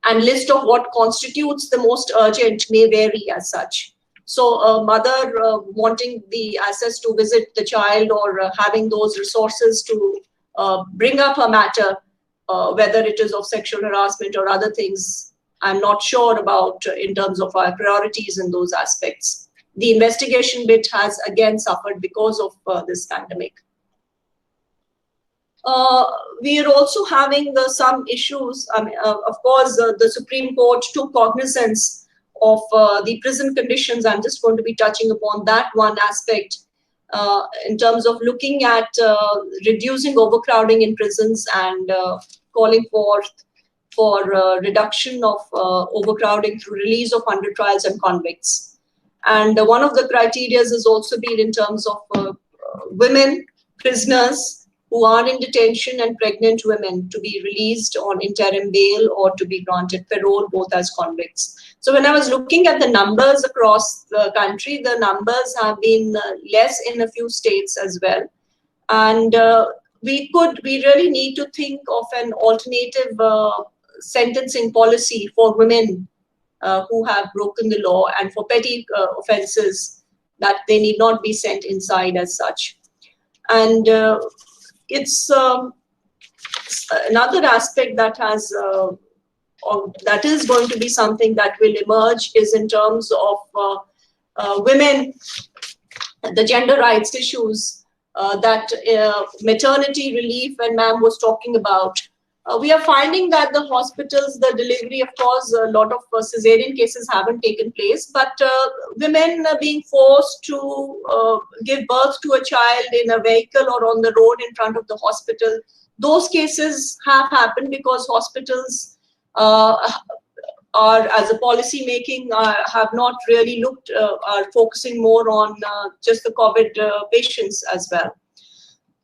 And list of what constitutes the most urgent may vary as such. So a mother wanting the access to visit the child or having those resources to bring up a matter, whether it is of sexual harassment or other things, I'm not sure about in terms of our priorities in those aspects. The investigation bit has again suffered because of this pandemic. We are also having some issues. Of course, the Supreme Court took cognizance of the prison conditions. I'm just going to be touching upon that one aspect in terms of looking at reducing overcrowding in prisons and calling for reduction of overcrowding through release of under trials and convicts. And one of the criteria has also been in terms of women prisoners who are in detention and pregnant women to be released on interim bail or to be granted parole, both as convicts. So when I was looking at the numbers across the country, the numbers have been less in a few states as well. And we really need to think of an alternative sentencing policy for women who have broken the law and for petty offenses that they need not be sent inside as such. And it's another aspect that has that is going to be something that will emerge is in terms of women, the gender rights issues that maternity relief and ma'am was talking about. We are finding that the hospitals, the delivery, of course, a lot of cesarean cases haven't taken place, but women being forced to give birth to a child in a vehicle or on the road in front of the hospital, those cases have happened because hospitals are, as a policy making, have not really looked, are focusing more on just the COVID patients as well.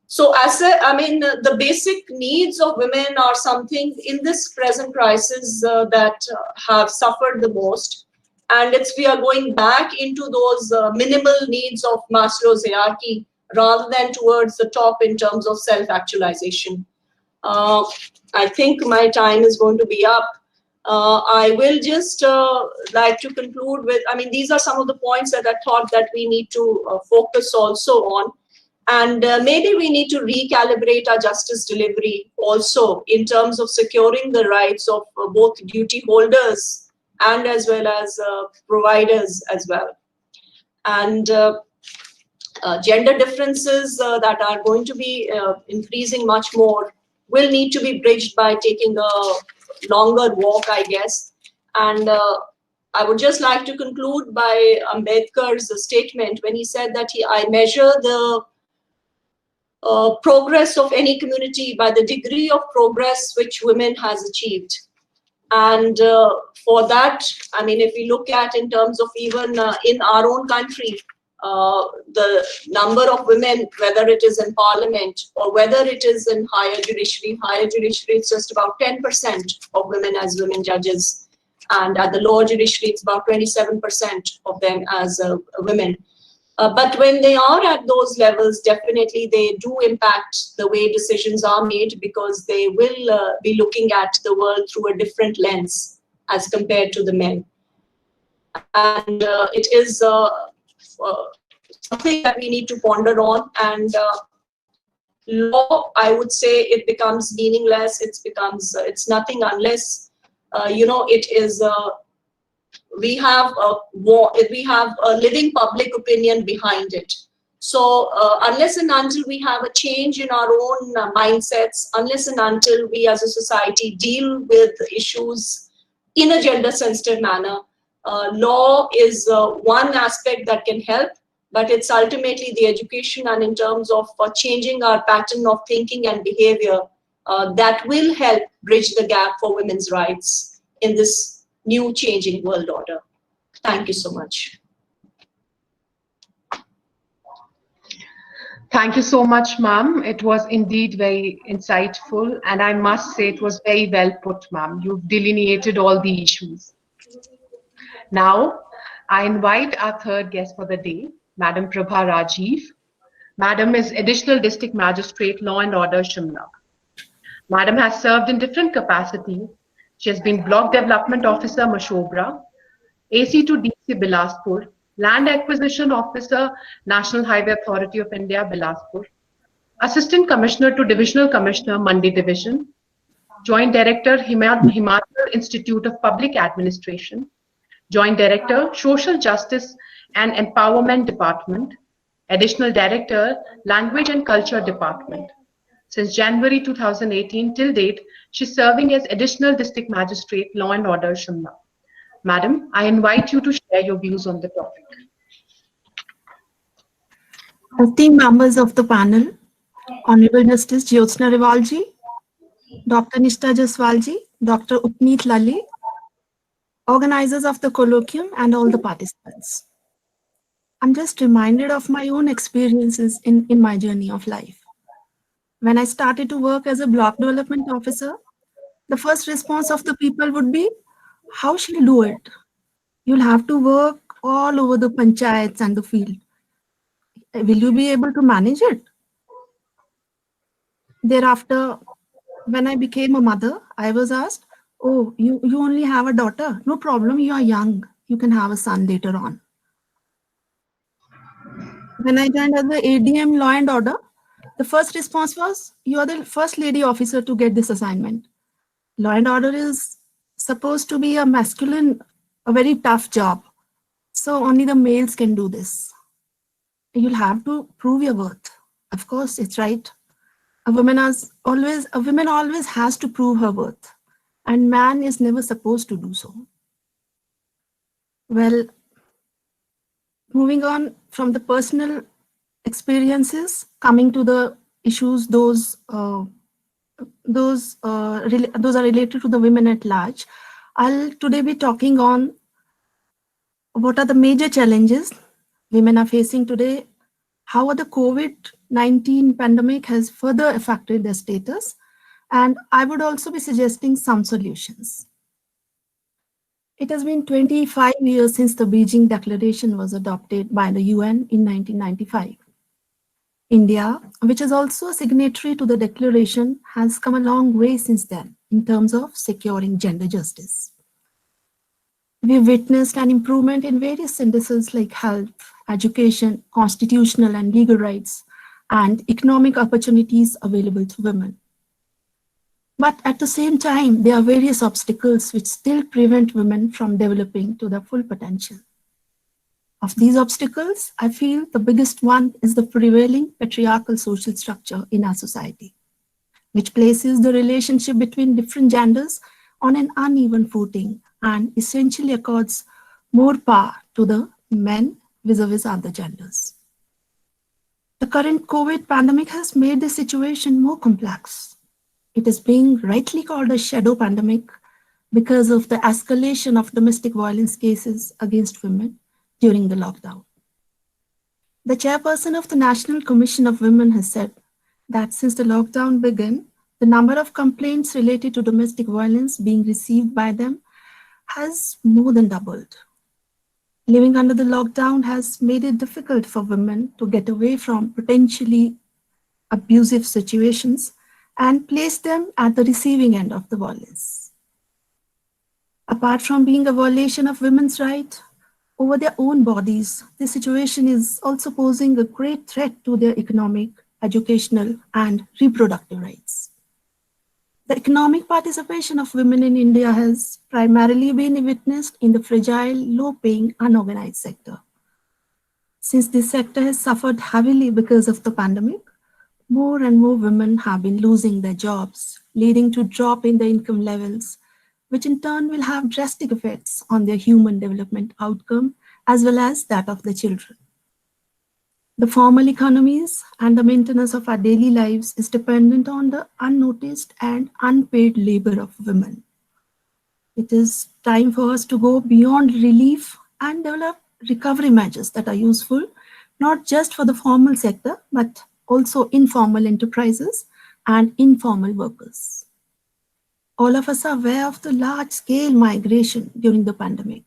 So the basic needs of women are something in this present crisis that have suffered the most. And we are going back into those minimal needs of Maslow's hierarchy rather than towards the top in terms of self-actualization. I think my time is going to be up. I will just like to conclude with, these are some of the points that I thought that we need to focus also on. And maybe we need to recalibrate our justice delivery also in terms of securing the rights of both duty holders and as well as providers as well. And gender differences that are going to be increasing much more will need to be bridged by taking a longer walk, I guess. And I would just like to conclude by Ambedkar's statement when he said that I measure the progress of any community by the degree of progress which women has achieved. And for that, if we look at in terms of even in our own country, the number of women, whether it is in parliament or whether it is in higher judiciary, it's just about 10% of women as women judges. And at the lower judiciary, it's about 27% of them as women. But when they are at those levels, definitely they do impact the way decisions are made because they will be looking at the world through a different lens as compared to the men. And it is something that we need to ponder on. And law, I would say, it becomes meaningless. It's nothing unless, it is we have a living public opinion behind it. So unless and until we have a change in our own mindsets, unless and until we as a society deal with issues in a gender sensitive manner, law is one aspect that can help, but it's ultimately the education and in terms of changing our pattern of thinking and behavior that will help bridge the gap for women's rights in this new changing world order. Thank you so much. Thank you so much, ma'am. It was indeed very insightful, and I must say it was very well put, ma'am. You've delineated all the issues. Now, I invite our third guest for the day, Madam Prabha Rajiv. Madam is Additional District Magistrate, Law and Order, Shimla. Madam has served in different capacities. She has been Block Development Officer, Mashobra, AC to DC, Bilaspur, Land Acquisition Officer, National Highway Authority of India, Bilaspur, Assistant Commissioner to Divisional Commissioner, Mandi Division, Joint Director, Himachal Institute of Public Administration, Joint Director, Social Justice and Empowerment Department, Additional Director, Language and Culture Department. Since January 2018 till date, she's serving as Additional District Magistrate, Law and Order, Shimla. Madam, I invite you to share your views on the topic. Esteemed members of the panel, Honorable Justice Jyotsna Rivalji, Dr. Nishtha Jaswalji, Dr. Upneet Lally, organizers of the colloquium and all the participants. I'm just reminded of my own experiences in my journey of life. When I started to work as a block development officer, the first response of the people would be, how shall you do it? You'll have to work all over the panchayats and the field. Will you be able to manage it? Thereafter, when I became a mother, I was asked, oh, you only have a daughter. No problem, you are young. You can have a son later on. When I joined as the ADM Law and Order, the first response was, you are the first lady officer to get this assignment. Law and order is supposed to be a masculine, a very tough job. So only the males can do this. You'll have to prove your worth. Of course, it's right. A woman always has to prove her worth, and man is never supposed to do so. Well, moving on from the personal experiences, coming to the issues, those are related to the women at large. I'll today be talking on what are the major challenges women are facing today, how the COVID-19 pandemic has further affected their status, and I would also be suggesting some solutions. It has been 25 years since the Beijing Declaration was adopted by the UN in 1995. India, which is also a signatory to the declaration, has come a long way since then in terms of securing gender justice. We've witnessed an improvement in various indices like health, education, constitutional and legal rights, and economic opportunities available to women. But at the same time, there are various obstacles which still prevent women from developing to their full potential. Of these obstacles, I feel the biggest one is the prevailing patriarchal social structure in our society, which places the relationship between different genders on an uneven footing and essentially accords more power to the men vis-a-vis other genders. The current COVID pandemic has made the situation more complex. It is being rightly called a shadow pandemic because of the escalation of domestic violence cases against women during the lockdown. The chairperson of the National Commission of Women has said that since the lockdown began, the number of complaints related to domestic violence being received by them has more than doubled. Living under the lockdown has made it difficult for women to get away from potentially abusive situations and place them at the receiving end of the violence. Apart from being a violation of women's rights over their own bodies, this situation is also posing a great threat to their economic, educational, and reproductive rights. The economic participation of women in India has primarily been witnessed in the fragile, low-paying, unorganized sector. Since this sector has suffered heavily because of the pandemic, more and more women have been losing their jobs, leading to drop in their income levels, which in turn will have drastic effects on their human development outcome as well as that of the children. The formal economies and the maintenance of our daily lives is dependent on the unnoticed and unpaid labor of women. It is time for us to go beyond relief and develop recovery measures that are useful, not just for the formal sector, but also informal enterprises and informal workers. All of us are aware of the large-scale migration during the pandemic.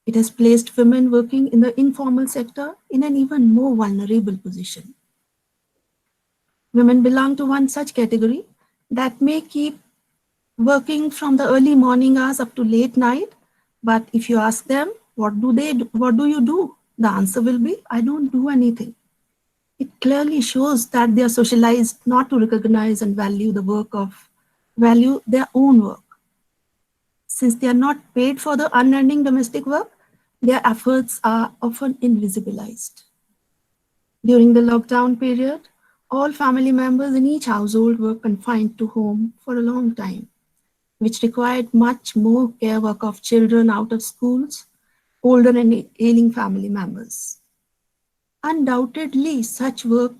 It has placed women working in the informal sector in an even more vulnerable position. Women belong to one such category that may keep working from the early morning hours up to late night, but if you ask them, what do you do? The answer will be, I don't do anything. It clearly shows that they are socialized not to recognize and value their own work. Since they are not paid for the unearning domestic work, their efforts are often invisibilized. During the lockdown period, all family members in each household were confined to home for a long time, which required much more care work of children out of schools, older and ailing family members. Undoubtedly, such work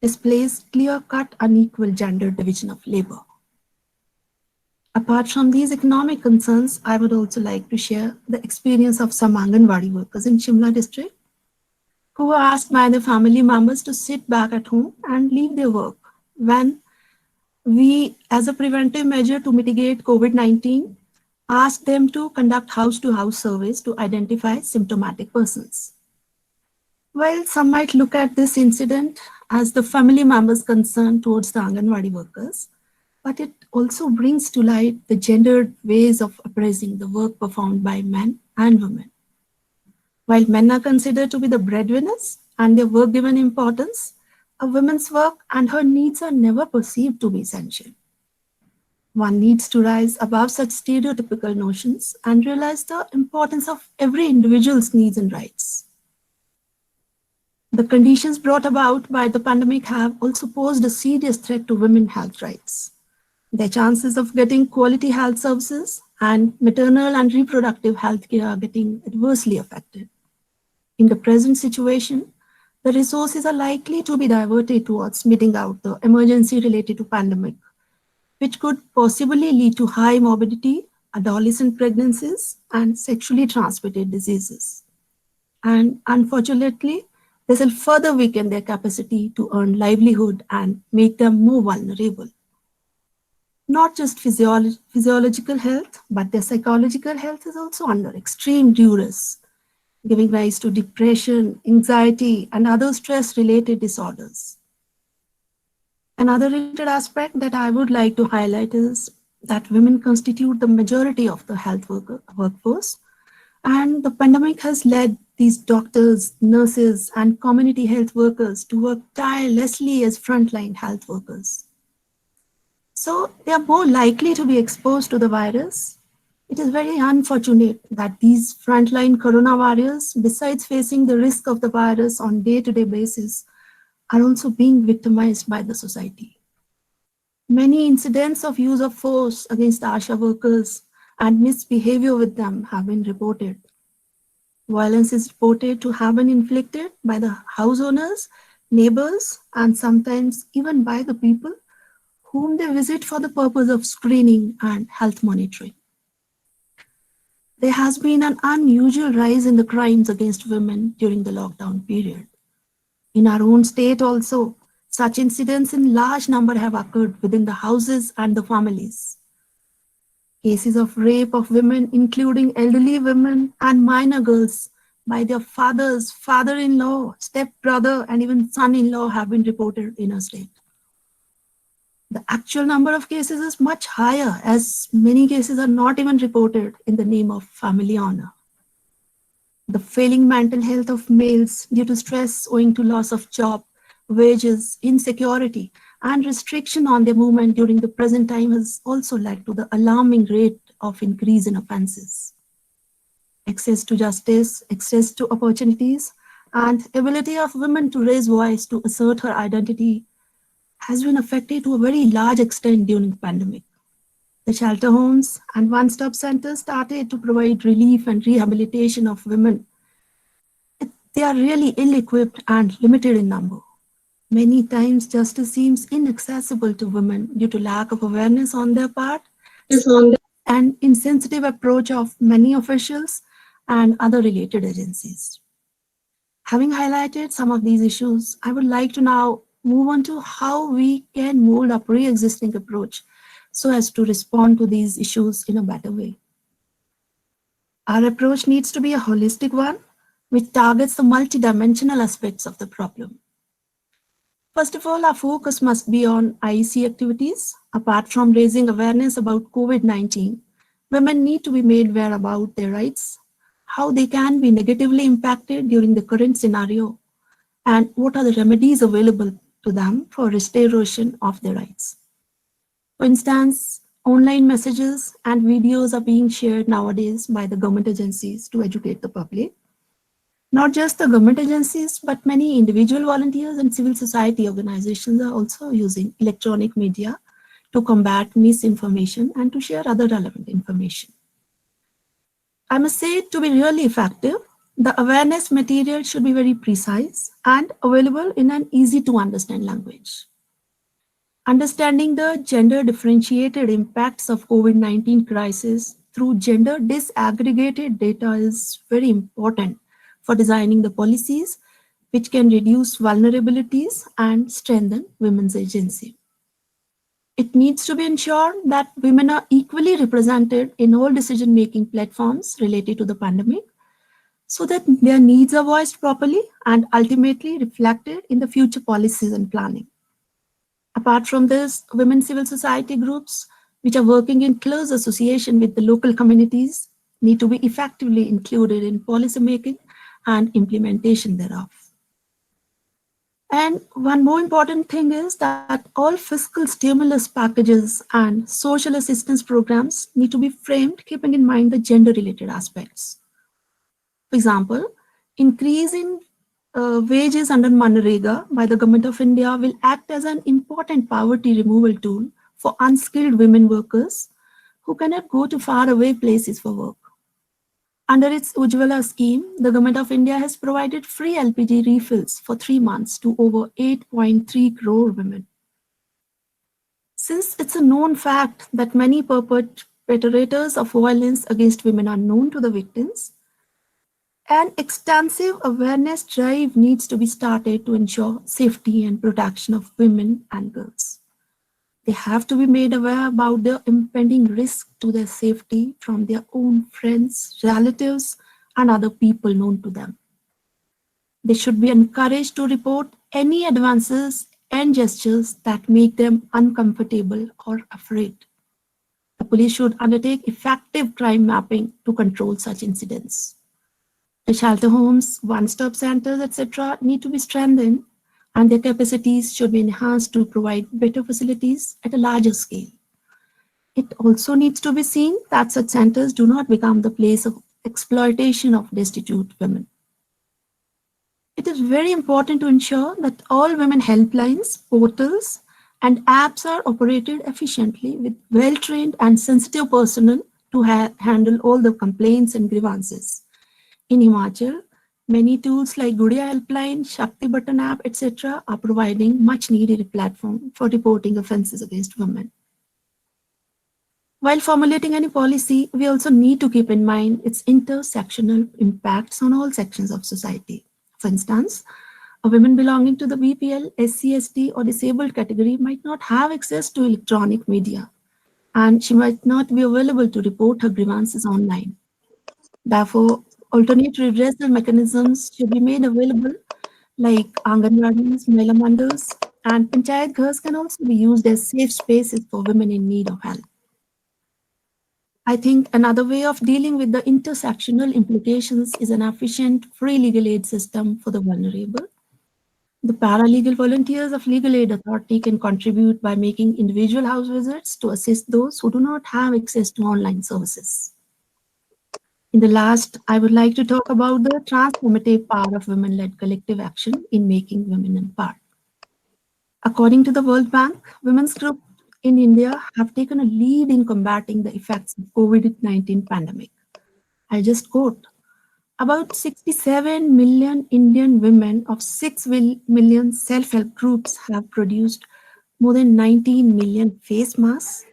displays clear-cut unequal gender division of labor. Apart from these economic concerns, I would also like to share the experience of some Anganwadi workers in Shimla district who were asked by their family members to sit back at home and leave their work when we, as a preventive measure to mitigate COVID-19, asked them to conduct house-to-house surveys to identify symptomatic persons. Well, some might look at this incident as the family members' concern towards the Anganwadi workers, but it also brings to light the gendered ways of appraising the work performed by men and women. While men are considered to be the breadwinners and their work given importance, a woman's work and her needs are never perceived to be essential. One needs to rise above such stereotypical notions and realize the importance of every individual's needs and rights. The conditions brought about by the pandemic have also posed a serious threat to women's health rights. Their chances of getting quality health services and maternal and reproductive health care are getting adversely affected. In the present situation, the resources are likely to be diverted towards meeting out the emergency related to pandemic, which could possibly lead to high morbidity, adolescent pregnancies, and sexually transmitted diseases. And unfortunately, this will further weaken their capacity to earn livelihood and make them more vulnerable. Not just physiological health, but their psychological health is also under extreme duress, giving rise to depression, anxiety, and other stress-related disorders. Another related aspect that I would like to highlight is that women constitute the majority of the health workforce, and the pandemic has led these doctors, nurses, and community health workers to work tirelessly as frontline health workers. So they are more likely to be exposed to the virus. It is very unfortunate that these frontline corona warriors, besides facing the risk of the virus on day-to-day basis, are also being victimized by the society. Many incidents of use of force against ASHA workers and misbehavior with them have been reported. Violence is reported to have been inflicted by the house owners, neighbors, and sometimes even by the people whom they visit for the purpose of screening and health monitoring. There has been an unusual rise in the crimes against women during the lockdown period. In our own state also, such incidents in large number have occurred within the houses and the families. Cases of rape of women, including elderly women and minor girls, by their fathers, father-in-law, step-brother, and even son-in-law have been reported in our state. The actual number of cases is much higher, as many cases are not even reported in the name of family honor. The failing mental health of males due to stress owing to loss of job, wages, insecurity, and restriction on their movement during the present time has also led to the alarming rate of increase in offenses. Access to justice, access to opportunities, and ability of women to raise voice to assert her identity has been affected to a very large extent during the pandemic. The shelter homes and one-stop centers started to provide relief and rehabilitation of women. They are really ill-equipped and limited in number. Many times justice seems inaccessible to women due to lack of awareness on their part and insensitive approach of many officials and other related agencies. Having highlighted some of these issues, I would like to now move on to how we can mold a pre-existing approach so as to respond to these issues in a better way. Our approach needs to be a holistic one, which targets the multidimensional aspects of the problem. First of all, our focus must be on IEC activities. Apart from raising awareness about COVID-19, women need to be made aware about their rights, how they can be negatively impacted during the current scenario, and what are the remedies available to them for restoration of their rights. For instance, online messages and videos are being shared nowadays by the government agencies to educate the public. Not just the government agencies, but many individual volunteers and civil society organizations are also using electronic media to combat misinformation and to share other relevant information. I must say, to be really effective, the awareness material should be very precise and available in an easy to understand language. Understanding the gender differentiated impacts of COVID-19 crisis through gender disaggregated data is very important for designing the policies which can reduce vulnerabilities and strengthen women's agency. It needs to be ensured that women are equally represented in all decision-making platforms related to the pandemic so that their needs are voiced properly and ultimately reflected in the future policies and planning. Apart from this, women civil society groups, which are working in close association with the local communities, need to be effectively included in policy making and implementation thereof. And one more important thing is that all fiscal stimulus packages and social assistance programs need to be framed keeping in mind the gender-related aspects. For example, increase in wages under Manrega by the Government of India will act as an important poverty removal tool for unskilled women workers who cannot go to faraway places for work. Under its Ujjwala scheme, the Government of India has provided free LPG refills for 3 months to over 8.3 crore women. Since it's a known fact that many perpetrators of violence against women are known to the victims, an extensive awareness drive needs to be started to ensure safety and protection of women and girls. They have to be made aware about the impending risk to their safety from their own friends, relatives, and other people known to them. They should be encouraged to report any advances and gestures that make them uncomfortable or afraid. The police should undertake effective crime mapping to control such incidents. The shelter homes, one-stop centers, etc. need to be strengthened and their capacities should be enhanced to provide better facilities at a larger scale. It also needs to be seen that such centers do not become the place of exploitation of destitute women. It is very important to ensure that all women helplines, portals, and apps are operated efficiently with well-trained and sensitive personnel to handle all the complaints and grievances. In Himachal, many tools like Gudiya Helpline, Shakti Button app, etc. are providing much needed platform for reporting offences against women. While formulating any policy, we also need to keep in mind its intersectional impacts on all sections of society. For instance, a woman belonging to the BPL, SC, ST or disabled category might not have access to electronic media, and she might not be available to report her grievances online. Therefore, alternate redressal mechanisms should be made available like Anganwadis, Mahila Mandals, and Panchayat Ghars can also be used as safe spaces for women in need of help. I think another way of dealing with the intersectional implications is an efficient free legal aid system for the vulnerable. The paralegal volunteers of Legal Aid Authority can contribute by making individual house visits to assist those who do not have access to online services. In the last, I would like to talk about the transformative power of women-led collective action in making women empowered. According to the World Bank, women's groups in India have taken a lead in combating the effects of COVID-19 pandemic. I'll just quote, about 67 million Indian women of 6 million self-help groups have produced more than 19 million face masks,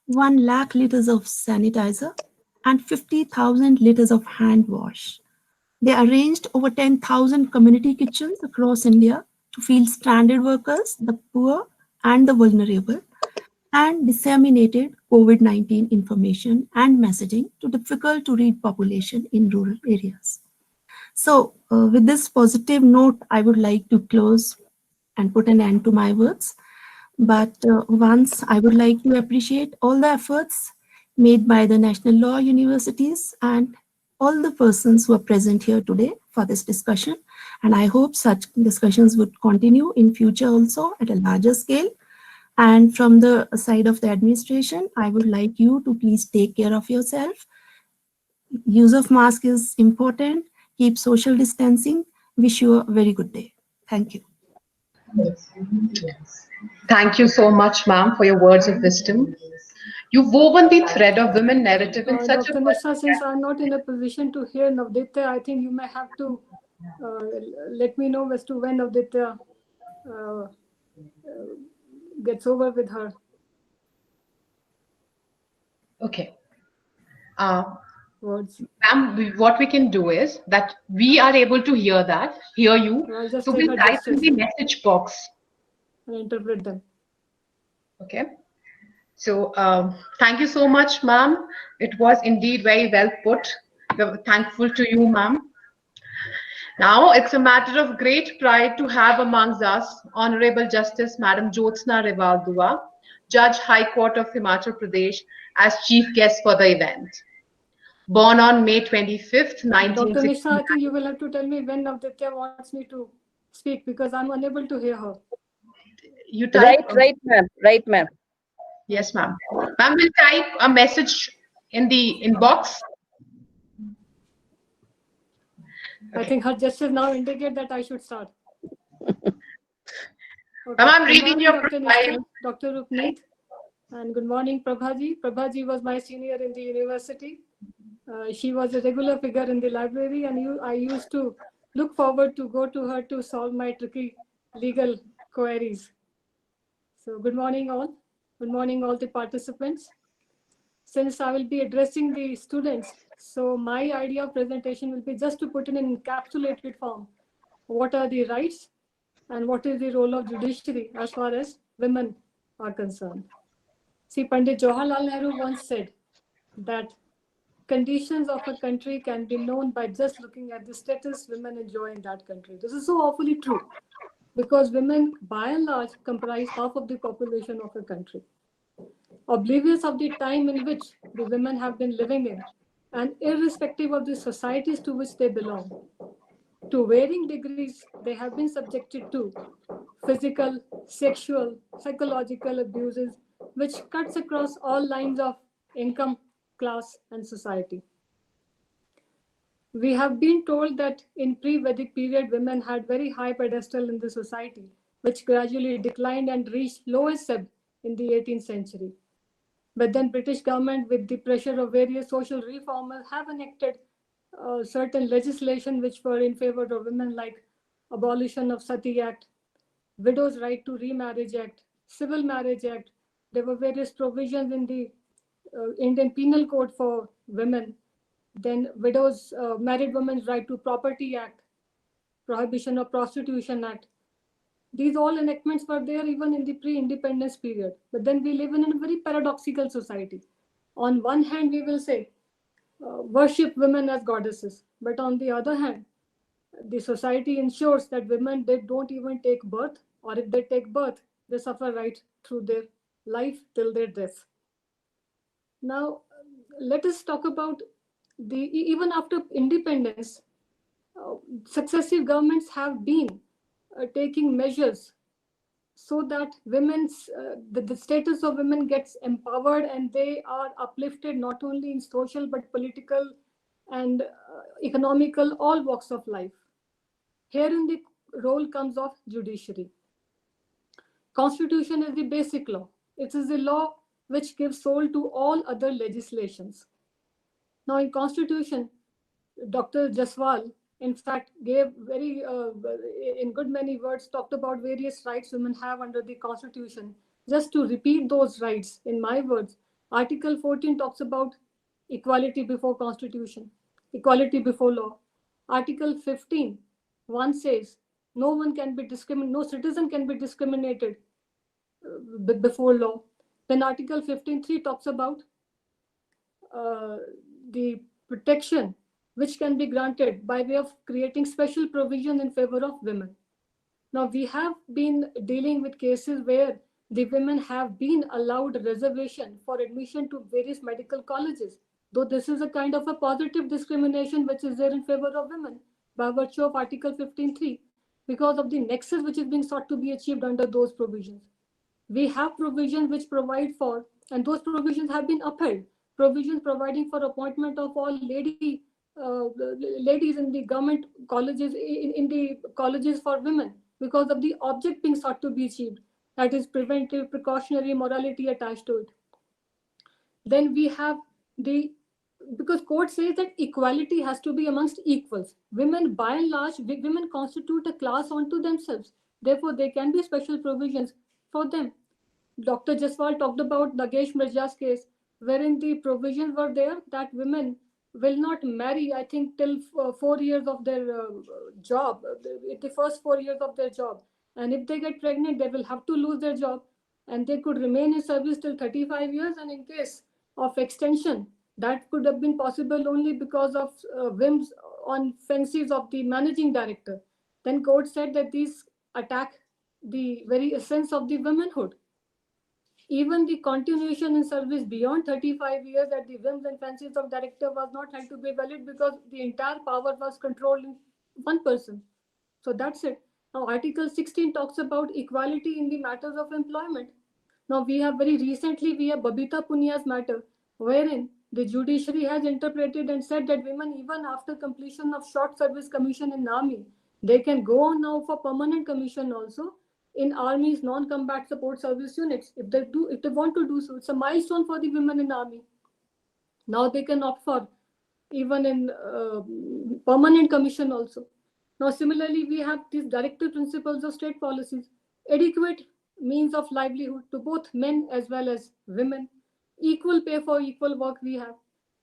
1 lakh liters of sanitizer, and 50,000 liters of hand wash. They arranged over 10,000 community kitchens across India to feed stranded workers, the poor, and the vulnerable, and disseminated COVID-19 information and messaging to difficult to read population in rural areas. So with this positive note, I would like to close and put an end to my words. But once I would like to appreciate all the efforts made by the National Law Universities and all the persons who are present here today for this discussion. And I hope such discussions would continue in future also at a larger scale. And from the side of the administration, I would like you to please take care of yourself. Use of mask is important. Keep social distancing. Wish you a very good day. Thank you. Thank you so much, ma'am, for your words of wisdom. You've woven the thread of women narrative in such Dr. Nisha, since I'm not in a position to hear Navditya, I think you may have to let me know as to when Navditya gets over with her. Okay. Words. Ma'am, what we can do is that we are able to hear you. I'll just So take we'll her type in gestures the message box. and interpret them. Okay. So thank you so much, ma'am. It was indeed very well put. We're thankful to you, ma'am. Now it's a matter of great pride to have amongst us Honorable Justice Madam Jyotsna Rewal Dua, Judge High Court of Himachal Pradesh, as chief guest for the event. Born on May 25th, Dr. 1960. Nisha, I think you will have to tell me when Navditya wants me to speak because I'm unable to hear her. You type. Right, ma'am. Right, ma'am. Yes, ma'am. Ma'am will type a message in the inbox. I think her gestures now indicate that I should start. Okay. Ma'am, I'm reading your Dr. profile. Nisha, Dr. Rupneet, and good morning, Prabhaji. Prabhaji was my senior in the university. She was a regular figure in the library, and I used to look forward to go to her to solve my tricky legal queries. So good morning all. Good morning all the participants. Since I will be addressing the students, so my idea of presentation will be just to put in an encapsulated form. What are the rights and what is the role of judiciary as far as women are concerned? See, Pandit Jawaharlal Nehru once said that conditions of a country can be known by just looking at the status women enjoy in that country. This is so awfully true because women, by and large, comprise half of the population of a country. Oblivious of the time in which the women have been living in, and irrespective of the societies to which they belong, to varying degrees, they have been subjected to physical, sexual, psychological abuses, which cuts across all lines of income, class, and society. We have been told that in pre-Vedic period, women had very high pedestal in the society, which gradually declined and reached lowest ebb in the 18th century. But then British government, with the pressure of various social reformers, have enacted certain legislation which were in favor of women, like abolition of Sati Act, Widows' Right to Remarriage Act, Civil Marriage Act. There were various provisions in the Indian Penal Code for women. Then widows, married women's right to property act, prohibition of prostitution act. These all enactments were there even in the pre-independence period. But then we live in a very paradoxical society. On one hand, we will say, worship women as goddesses. But on the other hand, the society ensures that women, they don't even take birth, or if they take birth, they suffer right through their life till their death. Now, let us talk about even after independence, successive governments have been taking measures so that the status of women gets empowered and they are uplifted not only in social but political and economical, all walks of life. Herein the role comes of judiciary. Constitution is the basic law. It is the law which gives soul to all other legislations. Now in Constitution, Dr. Jaswal, in fact, gave very, in good many words, talked about various rights women have under the Constitution. Just to repeat those rights in my words, Article 14 talks about equality before Constitution, equality before law. Article 15, one says, no one can be discriminated, no citizen can be discriminated before law. Then Article 15.3 talks about the protection which can be granted by way of creating special provision in favor of women. Now, we have been dealing with cases where the women have been allowed reservation for admission to various medical colleges, though this is a kind of a positive discrimination which is there in favor of women by virtue of Article 15.3, because of the nexus which is being sought to be achieved under those provisions. We have provisions which provide for, and those provisions have been upheld, provisions providing for appointment of all ladies in the government colleges, in the colleges for women, because of the object being sought to be achieved, that is preventive, precautionary morality attached to it. Then we have because court says that equality has to be amongst equals. Women, by and large, women constitute a class unto themselves. Therefore, there can be special provisions for them. Dr. Jaswal talked about Nagesh Mirza's case, wherein the provisions were there that women will not marry, I think, till 4 years of their job, the first 4 years of their job. And if they get pregnant, they will have to lose their job and they could remain in service till 35 years. And in case of extension, that could have been possible only because of whims on fancies of the managing director. Then court said that these attack the very essence of the womanhood. Even the continuation in service beyond 35 years at the whims and fancies of director was not held to be valid because the entire power was controlled in one person. So that's it. Now, Article 16 talks about equality in the matters of employment. Now, we have Babita Punya's matter, wherein the judiciary has interpreted and said that women, even after completion of short service commission in army, they can go on now for permanent commission also in army's non-combat support service units. If they want to do so, it's a milestone for the women in army. Now they can opt for even in permanent commission also. Now, similarly, we have these directive principles of state policies, adequate means of livelihood to both men as well as women, equal pay for equal work we have.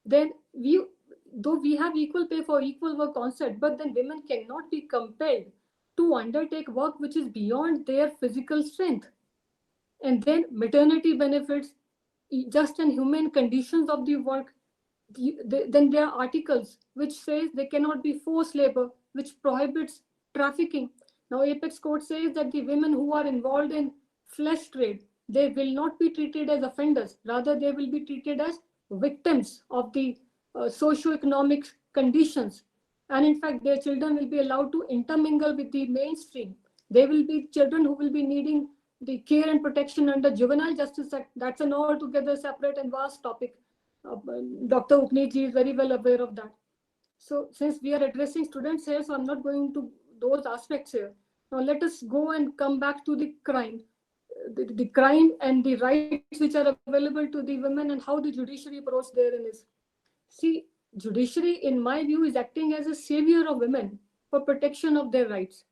Then though we have equal pay for equal work concept, but then women cannot be compelled to undertake work which is beyond their physical strength. And then maternity benefits, just and humane conditions of the work. Then there are articles which says they cannot be forced labor, which prohibits trafficking. Now, Apex Court says that the women who are involved in flesh trade, they will not be treated as offenders. Rather, they will be treated as victims of the socio-economic conditions. And in fact, their children will be allowed to intermingle with the mainstream. They will be children who will be needing the care and protection under Juvenile Justice Act. That's an altogether separate and vast topic. Dr. Upneet ji is very well aware of that. So since we are addressing students here, so I'm not going to those aspects here. Now let us go and come back to the crime. The crime and the rights which are available to the women and how the judiciary approach therein is. See, judiciary, in my view, is acting as a savior of women for protection of their rights.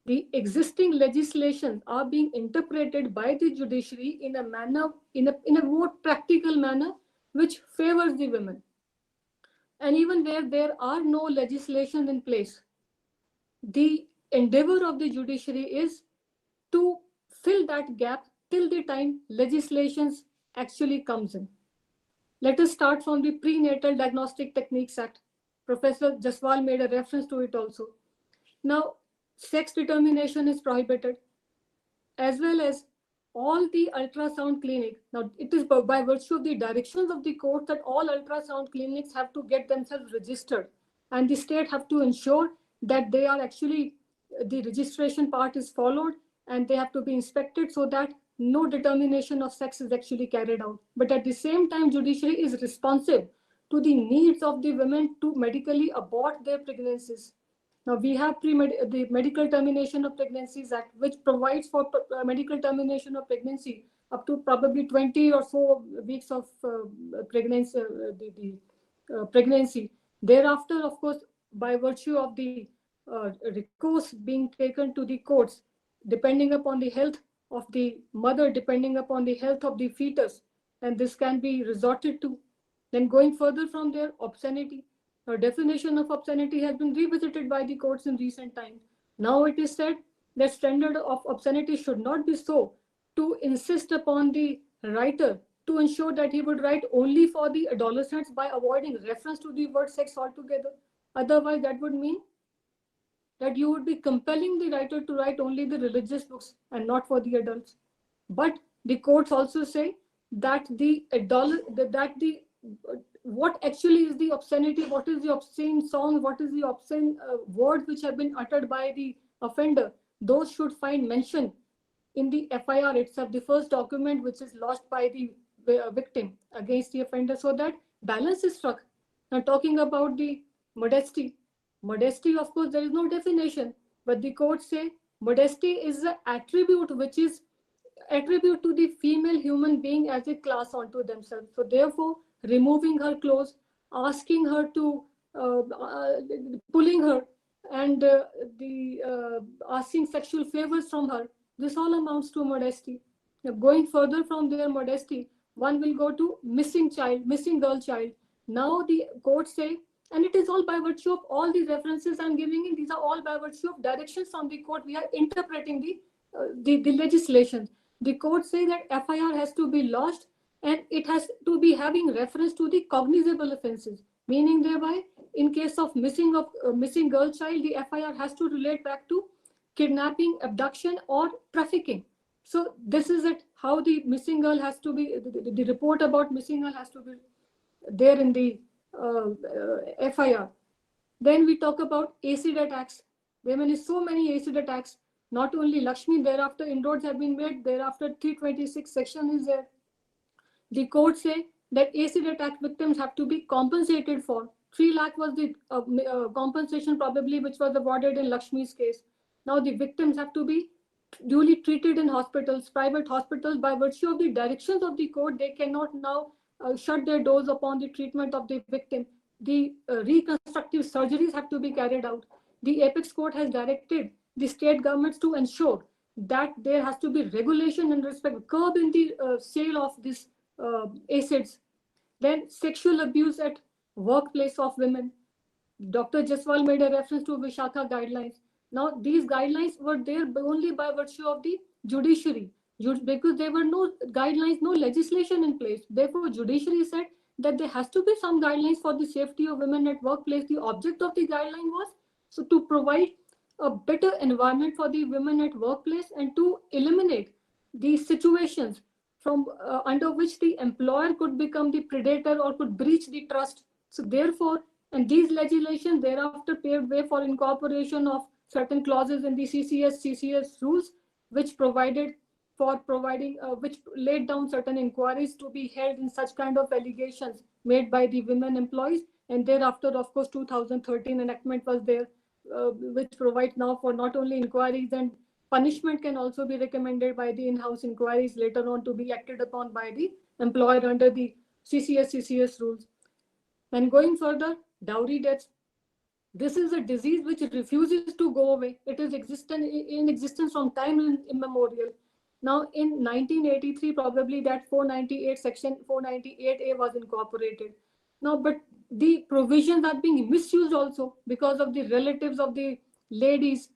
The existing legislation are being interpreted by the judiciary in a manner, in a more practical manner, which favors the women. And even where there are no legislation in place, the endeavor of the judiciary is to fill that gap till the time legislations actually comes in. Let us start from the Prenatal Diagnostic Techniques Act. Professor Jaswal made a reference to it also. Now, sex determination is prohibited, as well as all the ultrasound clinics. Now, it is by virtue of the directions of the court that all ultrasound clinics have to get themselves registered, and the state have to ensure that they are actually the registration part is followed, and they have to be inspected so that no determination of sex is actually carried out. But at the same time, judiciary is responsive to the needs of the women to medically abort their pregnancies. Now we have the Medical Termination of Pregnancies Act, which provides for medical termination of pregnancy up to probably 20 or so weeks of pregnancy. Pregnancy. Thereafter, of course, by virtue of the recourse being taken to the courts, depending upon the health of the mother, depending upon the health of the fetus, and this can be resorted to. Then going further from there, obscenity. Our definition of obscenity has been revisited by the courts in recent times. Now it is said that standard of obscenity should not be so to insist upon the writer to ensure that he would write only for the adolescents by avoiding reference to the word sex altogether. Otherwise, that would mean that you would be compelling the writer to write only the religious books and not for the adults. But the courts also say that what actually is the obscenity, what is the obscene song, what is the obscene words which have been uttered by the offender, those should find mention in the FIR itself, the first document which is lodged by the victim against the offender, so that balance is struck. Now talking about the modesty, of course, there is no definition, but the courts say modesty is an attribute which is attribute to the female human being as a class onto themselves. So therefore, removing her clothes, asking her to, pulling her, and asking sexual favors from her, this all amounts to modesty. Now, going further from their modesty, one will go to missing girl child. Now the courts say, and it is all by virtue of all these references I'm giving in, these are all by virtue of directions from the court. We are interpreting the legislation. The court say that FIR has to be lodged and it has to be having reference to the cognizable offenses, meaning thereby in case of missing girl child, the FIR has to relate back to kidnapping, abduction, or trafficking. So this is it, how the missing girl has to be, the report about missing girl has to be there in the FIR. Then we talk about acid attacks. There are so many acid attacks. Not only Lakshmi, thereafter inroads have been made, thereafter 326 section is there. The court say that acid attack victims have to be compensated for. 3 lakh was the compensation probably which was awarded in Lakshmi's case. Now the victims have to be duly treated in hospitals, private hospitals. By virtue of the directions of the court, they cannot now shut their doors upon the treatment of the victim. The reconstructive surgeries have to be carried out. The apex court has directed the state governments to ensure that there has to be regulation in respect, curb in the sale of these acids. Then sexual abuse at workplace of women. Dr. Jaswal made a reference to Vishakha guidelines. Now these guidelines were there only by virtue of the judiciary, because there were no guidelines, no legislation in place. Therefore, judiciary said that there has to be some guidelines for the safety of women at workplace. The object of the guideline was so to provide a better environment for the women at workplace and to eliminate the situations from under which the employer could become the predator or could breach the trust. So therefore, and these legislations thereafter paved way for incorporation of certain clauses in the CCS rules, which provided for which laid down certain inquiries to be held in such kind of allegations made by the women employees. And thereafter, of course, 2013 enactment was there, which provides now for not only inquiries, and punishment can also be recommended by the in-house inquiries later on to be acted upon by the employer under the CCS rules. And going further, dowry deaths. This is a disease which refuses to go away. It is in existence from time immemorial. Now in 1983, probably that 498 section 498A was incorporated. Now, but the provisions are being misused also because of the relatives of the ladies,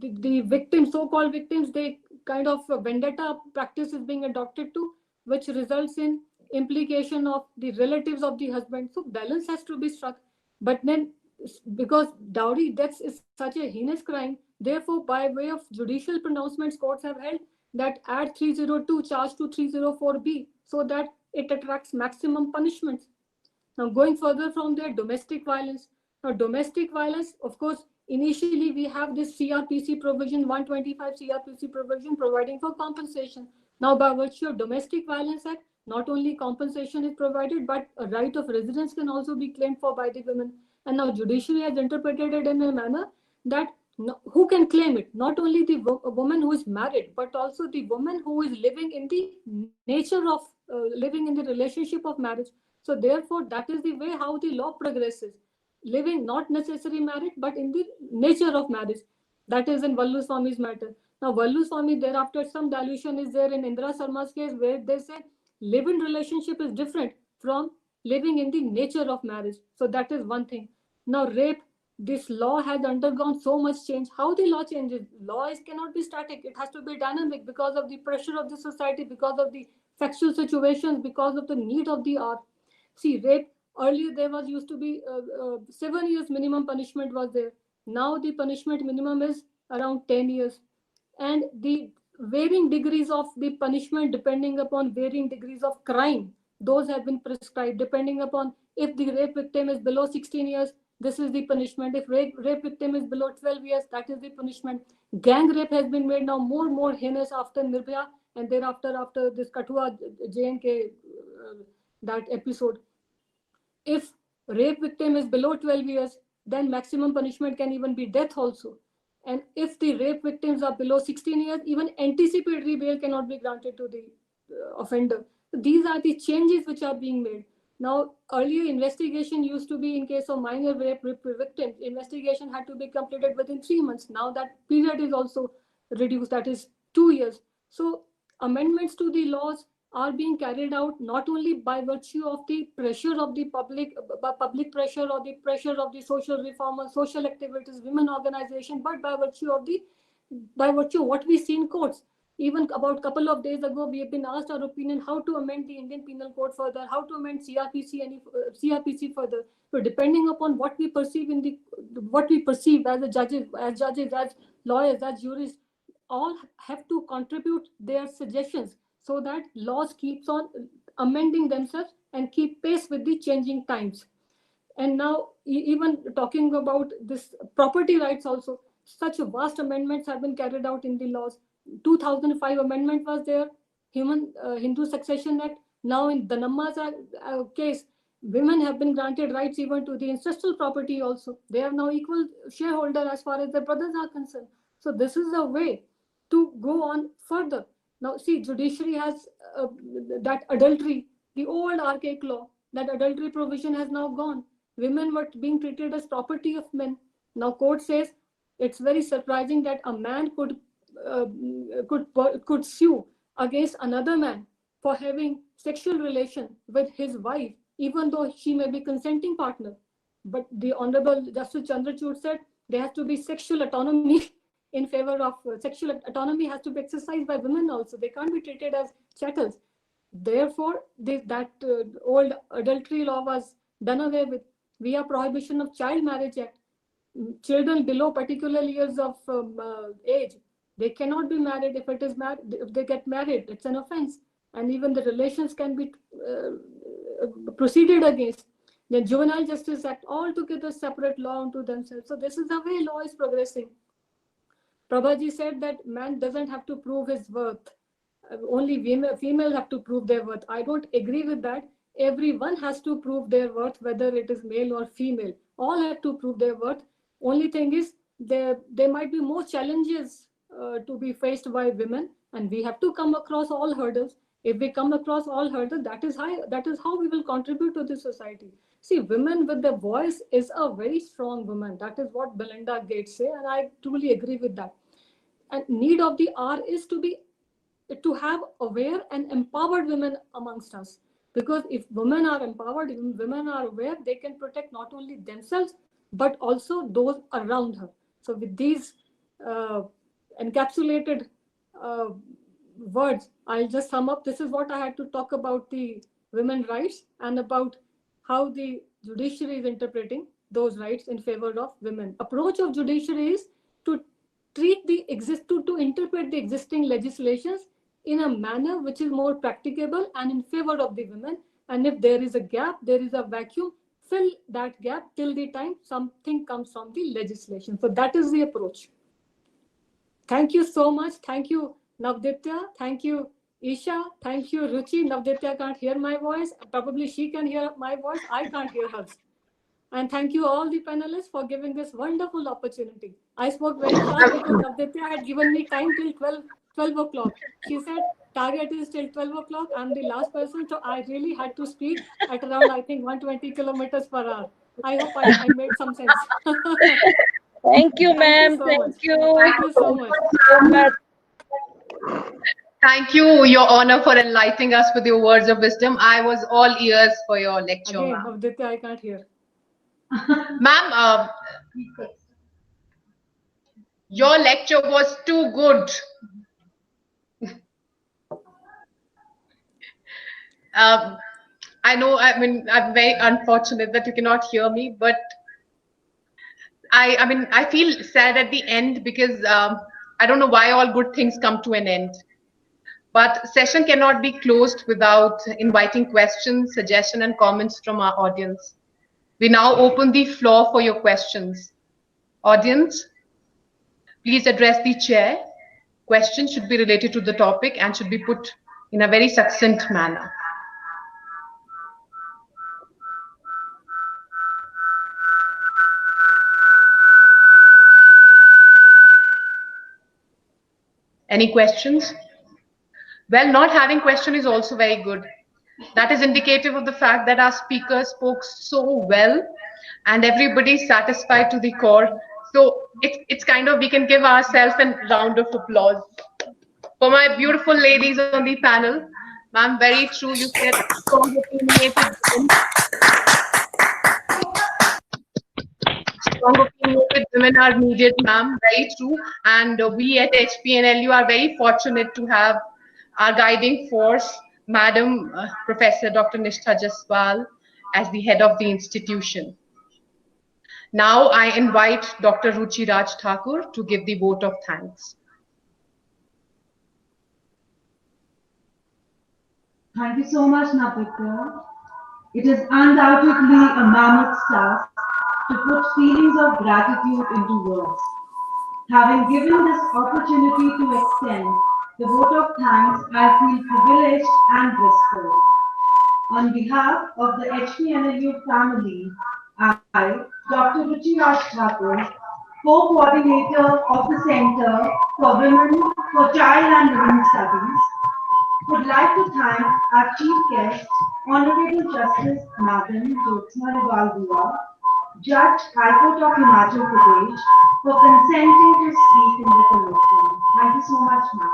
the victims, so-called victims, they kind of vendetta practice is being adopted to, which results in implication of the relatives of the husband. So balance has to be struck. But then, because dowry deaths is such a heinous crime, therefore, by way of judicial pronouncements, courts have held that add 302 charge to 304B so that it attracts maximum punishments. Now, going further from there, domestic violence. Now, domestic violence, of course, initially we have this CRPC provision, 125 CRPC provision providing for compensation. Now, by virtue of Domestic Violence Act, not only compensation is provided, but a right of residence can also be claimed for by the women. And now judiciary has interpreted it in a manner that who can claim it? Not only the woman who is married, but also the woman who is living in the nature of living in the relationship of marriage. So therefore, that is the way how the law progresses. Living not necessarily married, but in the nature of marriage. That is in Vallu Swami's matter. Now, Vallu Swami, thereafter, some dilution is there in Indra Sarma's case, where they say live-in relationship is different from living in the nature of marriage. So that is one thing. Now, rape, this law has undergone so much change. How the law changes? Law cannot be static. It has to be dynamic because of the pressure of the society, because of the factual situations, because of the need of the hour. See, rape, earlier there was used to be 7 years minimum punishment was there. Now the punishment minimum is around 10 years. And the varying degrees of the punishment depending upon varying degrees of crime, those have been prescribed depending upon if the rape victim is below 16 years, this is the punishment. If rape victim is below 12 years, that is the punishment. Gang rape has been made now more heinous after Nirbhaya, and thereafter after this Kathua JNK that episode. If rape victim is below 12 years, then maximum punishment can even be death also. And if the rape victims are below 16 years, even anticipatory bail cannot be granted to the offender. So these are the changes which are being made. Now, earlier investigation used to be in case of minor rape victims, investigation had to be completed within 3 months. Now that period is also reduced, that is 2 years. So amendments to the laws are being carried out not only by virtue of the pressure of the public pressure or the pressure of the social reformers, social activities, women organization, but by virtue of what we see in courts. Even about a couple of days ago, we have been asked our opinion how to amend the Indian Penal Code further, how to amend CRPC further. So depending upon what we perceive as judges, as lawyers, as jurists, all have to contribute their suggestions so that laws keeps on amending themselves and keep pace with the changing times. And now, even talking about this property rights also, such vast amendments have been carried out in the laws. 2005 amendment was there, Hindu Succession Act. Now in Dhanamma's case, women have been granted rights even to the ancestral property also. They are now equal shareholder as far as their brothers are concerned. So this is a way to go on further. Now see, judiciary has that adultery, the old archaic law, that adultery provision has now gone. Women were being treated as property of men. Now court says it's very surprising that a man could sue against another man for having sexual relation with his wife, even though she may be consenting partner. But the Honorable Justice Chandrachud said there has to be sexual autonomy in favor of sexual autonomy has to be exercised by women also. They can't be treated as chattels. Therefore, that old adultery law was done away with. We have Prohibition of Child Marriage Act. Children below particular years of age, they cannot be married. If they get married, it's an offense, and even the relations can be proceeded against. The Juvenile Justice Act, altogether separate law unto themselves. So this is the way law is progressing. Prabhaji said that man doesn't have to prove his worth. Only females have to prove their worth. I don't agree with that. Everyone has to prove their worth, whether it is male or female. All have to prove their worth. Only thing is there might be more challenges to be faced by women, and we have to come across all hurdles. If we come across all hurdles, that is how we will contribute to the society. See, women with their voice is a very strong woman. That is what Belinda Gates say, and I truly agree with that. And need of the hour is to have aware and empowered women amongst us. Because if women are empowered, if women are aware, they can protect not only themselves, but also those around her. So with these encapsulated words, I'll just sum up. This is what I had to talk about the women's rights and about how the judiciary is interpreting those rights in favor of women. Approach of judiciary is to to interpret the existing legislations in a manner which is more practicable and in favor of the women. And if there is a gap, there is a vacuum, fill that gap till the time something comes from the legislation. So that is the approach. Thank you so much. Thank you, Navditya. Thank you, Isha. Thank you, Ruchi. Navditya can't hear my voice. Probably she can hear my voice. I can't hear hers. And thank you all the panelists for giving this wonderful opportunity. I spoke very fast because Navditya had given me time till 12 o'clock. She said target is till 12 o'clock. I'm the last person, so I really had to speak at around, I think, 120 kilometers per hour. I hope I made some sense. Thank you, Thank you ma'am. so Thank much. you Thank you so much. so much. Thank you, Your Honor, for enlightening us with your words of wisdom. I was all ears for your lecture, Again, ma'am. Navditya, I can't hear. Ma'am, your lecture was too good. I know, I mean, I'm very unfortunate that you cannot hear me, but I mean, I feel sad at the end because I don't know why all good things come to an end. But session cannot be closed without inviting questions, suggestions, and comments from our audience. We now open the floor for your questions. Audience, please address the chair. Questions should be related to the topic and should be put in a very succinct manner. Any questions? Well, not having question is also very good. That is indicative of the fact that our speaker spoke so well and everybody is satisfied to the core. So it's kind of, we can give ourselves a round of applause. For my beautiful ladies on the panel, ma'am, very true, you said strong opinionated women. Strong opinionated women are needed, ma'am, very true. And we at HPNLU are very fortunate to have our guiding force, Madam Professor Dr. Nishtha Jaswal, as the head of the institution. Now I invite Dr. Ruchi Raj Thakur to give the vote of thanks. Thank you so much, Navditya. It is undoubtedly a mammoth task to put feelings of gratitude into words. Having given this opportunity to extend the vote of thanks, I feel privileged and blissful. On behalf of the HPNLU family, I, Dr. Ruchi Raj Thakur, co-coordinator of the Center for Women for Child and Women's Studies, would like to thank our chief guest, Honorable Justice Madam Jyotsna Liwal Dua, Judge High Court of Himachal Pradesh, for consenting to speak in the colloquium. Thank you so much, ma'am.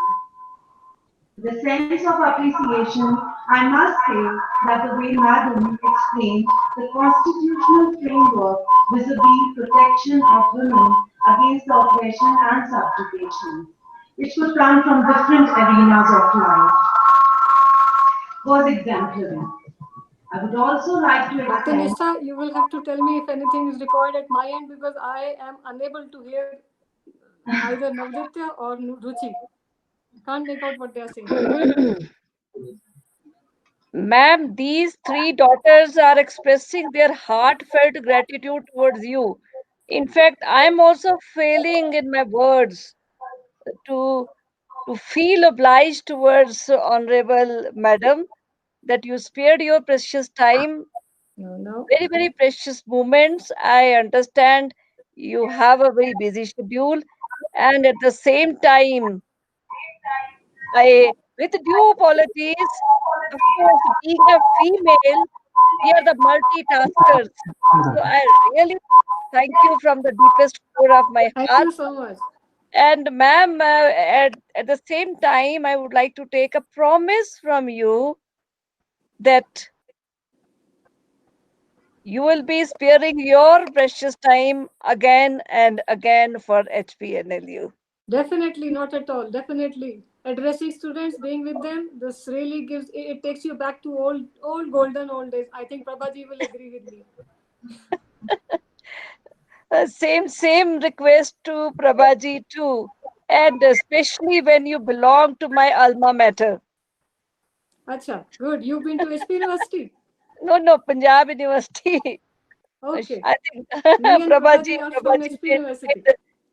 The sense of appreciation, I must say that the way Madam explained the constitutional framework vis-a-vis protection of women against the oppression and subjugation, which could come from different arenas of life, was exemplary. I would also like to Dr. extend... Nishtha, you will have to tell me if anything is recorded at my end because I am unable to hear either Navditya or Ruchi. Can't make out what they are saying. Ma'am, these three daughters are expressing their heartfelt gratitude towards you. In fact, I'm also failing in my words to feel obliged towards Honorable Madam that you spared your precious time, No. very, very precious moments. I understand you have a very busy schedule, and at the same time, with due apologies, of course, being a female, we are the multitaskers. So I really thank you from the deepest core of my Thank heart. you so much. And ma'am, at the same time, I would like to take a promise from you that you will be sparing your precious time again and again for HPNLU. Definitely not at all. Definitely. Addressing students, being with them, this really gives, it takes you back to old golden old days. I think Prabhaji will agree with me. Same request to Prabhaji too. And especially when you belong to my alma mater. Acha, good. You've been to HP University? No, Punjab University. Okay. I think Me and Prabhaji, Prabhaji are from Prabhaji HP University.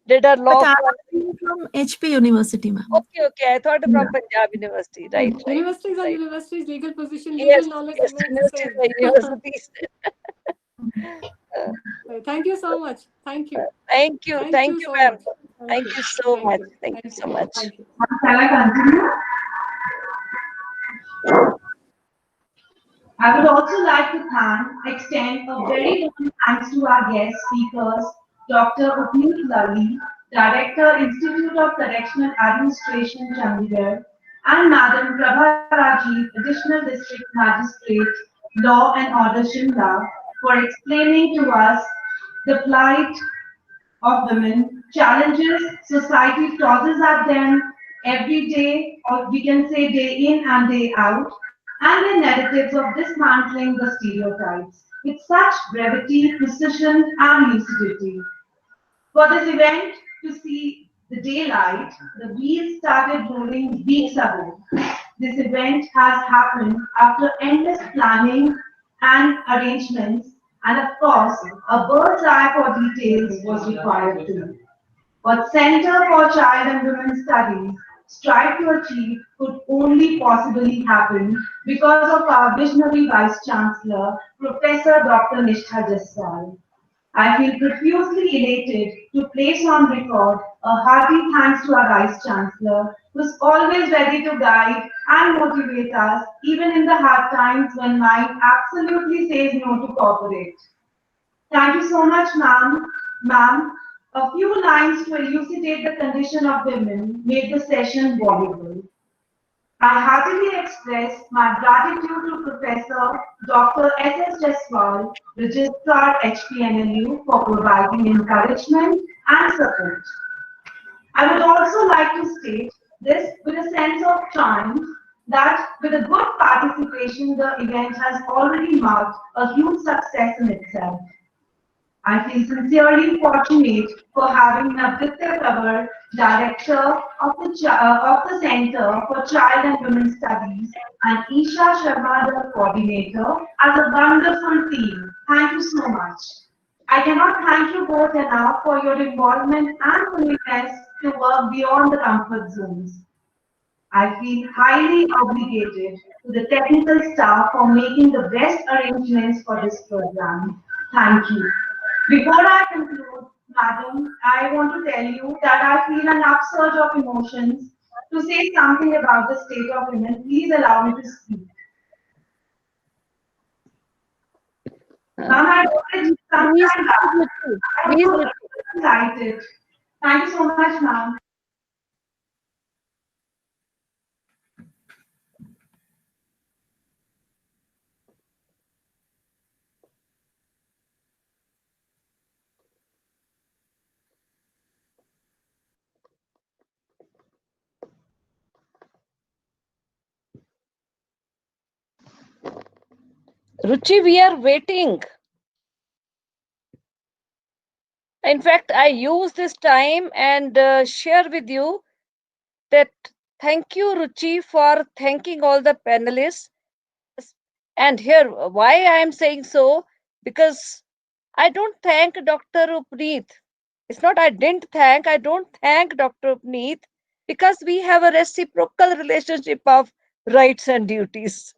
did her law But I from. am from HP University, ma'am. Okay, okay. I thought from Punjab University. Right, right. Universities are Right. universities, legal position, Yes, legal knowledge yes. remains the Universities same. are universities. Thank you so much. Thank you. Thank you, Thank you so ma'am. much. Thank you so Thank much. you. Thank you so much. Thank you. Shall I continue? I would also like to extend a very warm thanks to our guest speakers, Dr. Upneet Lalli, Director, Institute of Correctional Administration, Chandigarh, and Madam Prabha Rajiv, Additional District Magistrate, Law and Order, Shimla, for explaining to us the plight of women, challenges society tosses at them every day, or we can say day in and day out, and the narratives of dismantling the stereotypes with such brevity, precision, and lucidity. For this event to see the daylight, the wheels started rolling weeks ago. This event has happened after endless planning and arrangements, and of course, a bird's eye for details was required too. What Center for Child and Women Studies strive to achieve could only possibly happen because of our visionary Vice Chancellor, Professor Dr. Nishtha Jasswal. I feel profusely elated to place on record a hearty thanks to our Vice Chancellor, who's always ready to guide and motivate us, even in the hard times when mind absolutely says no to cooperate. Thank you so much, ma'am. A few lines to elucidate the condition of women made the session voluble. I heartily express my gratitude to Professor Dr. S.S. Jaswal, Registrar HPNLU, for providing encouragement and support. I would also like to state this with a sense of triumph that with a good participation, the event has already marked a huge success in itself. I feel sincerely fortunate for having Navditya Kavar, Director of the Center for Child and Women Studies, and Isha Sharma, the Coordinator, as a wonderful team. Thank you so much. I cannot thank you both enough for your involvement and willingness to work beyond the comfort zones. I feel highly obligated to the technical staff for making the best arrangements for this program. Thank you. Before I conclude, madam, I want to tell you that I feel an upsurge of emotions to say something about the state of women. Please allow me to speak. Ma'am, I already Please, I'm please, so excited. Thank you so much, ma'am. Ruchi, we are waiting. In fact, I use this time and share with you that thank you, Ruchi, for thanking all the panelists. And here, why I am saying so, because I don't thank Dr. Upneet. It's not I don't thank Dr. Upneet because we have a reciprocal relationship of rights and duties.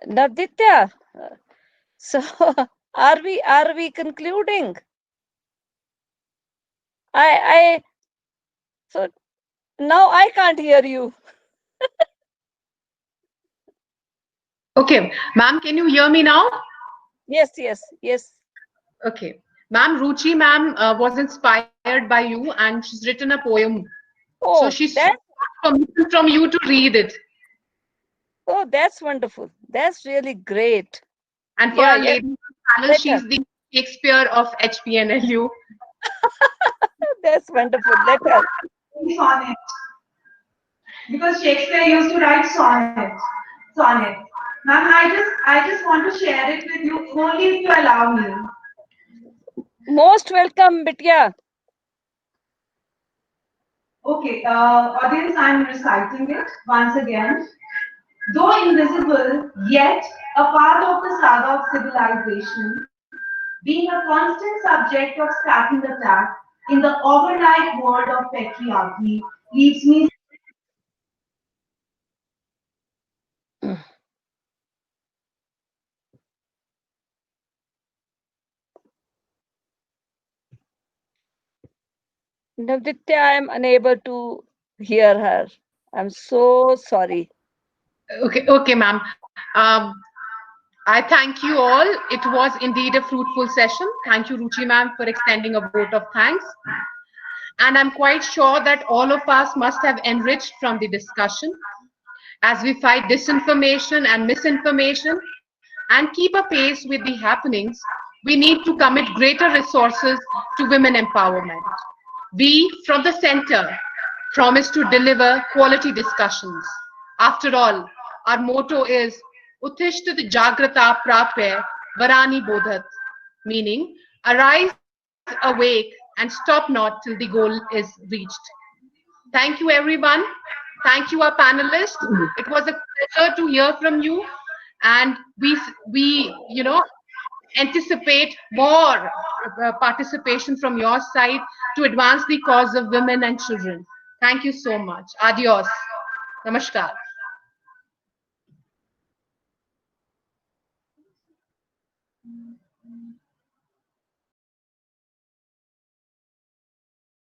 Navditya, so are we concluding? I so now I can't hear you. Okay, ma'am, can you hear me now? Yes, yes, yes. Okay. Ma'am, Ruchi ma'am was inspired by you and she's written a poem. So Oh, she's that permission from you to read it. oh, that's wonderful. That's really great. And for Yeah, our yeah. ladies panel, Let she's her. the Shakespeare of HPNLU. That's wonderful. Let her. Sonnet. Because Shakespeare used to write sonnets. Ma'am, I just want to share it with you only if you allow me. Most welcome, Bitya. Okay, audience, I'm reciting it once again. Though invisible, yet a part of the saga of civilization, being a constant subject of stacking attack in the overnight world of patriarchy, leaves me Navditya, I am unable to hear her. I'm so sorry. Okay, ma'am. I thank you all. It was indeed a fruitful session. Thank you, Ruchi ma'am, for extending a vote of thanks. And I'm quite sure that all of us must have enriched from the discussion as we fight disinformation and misinformation and keep a pace with the happenings. We need to commit greater resources to women empowerment. We, from the center, promise to deliver quality discussions. After all, our motto is Uttishtat Jagrata Prapya Varani Bodhat, meaning arise awake and stop not till the goal is reached. Thank you, everyone. Thank you, our panelists. It was a pleasure to hear from you, and we anticipate more participation from your side to advance the cause of women and children. Thank you so much. Adios. Namaskar.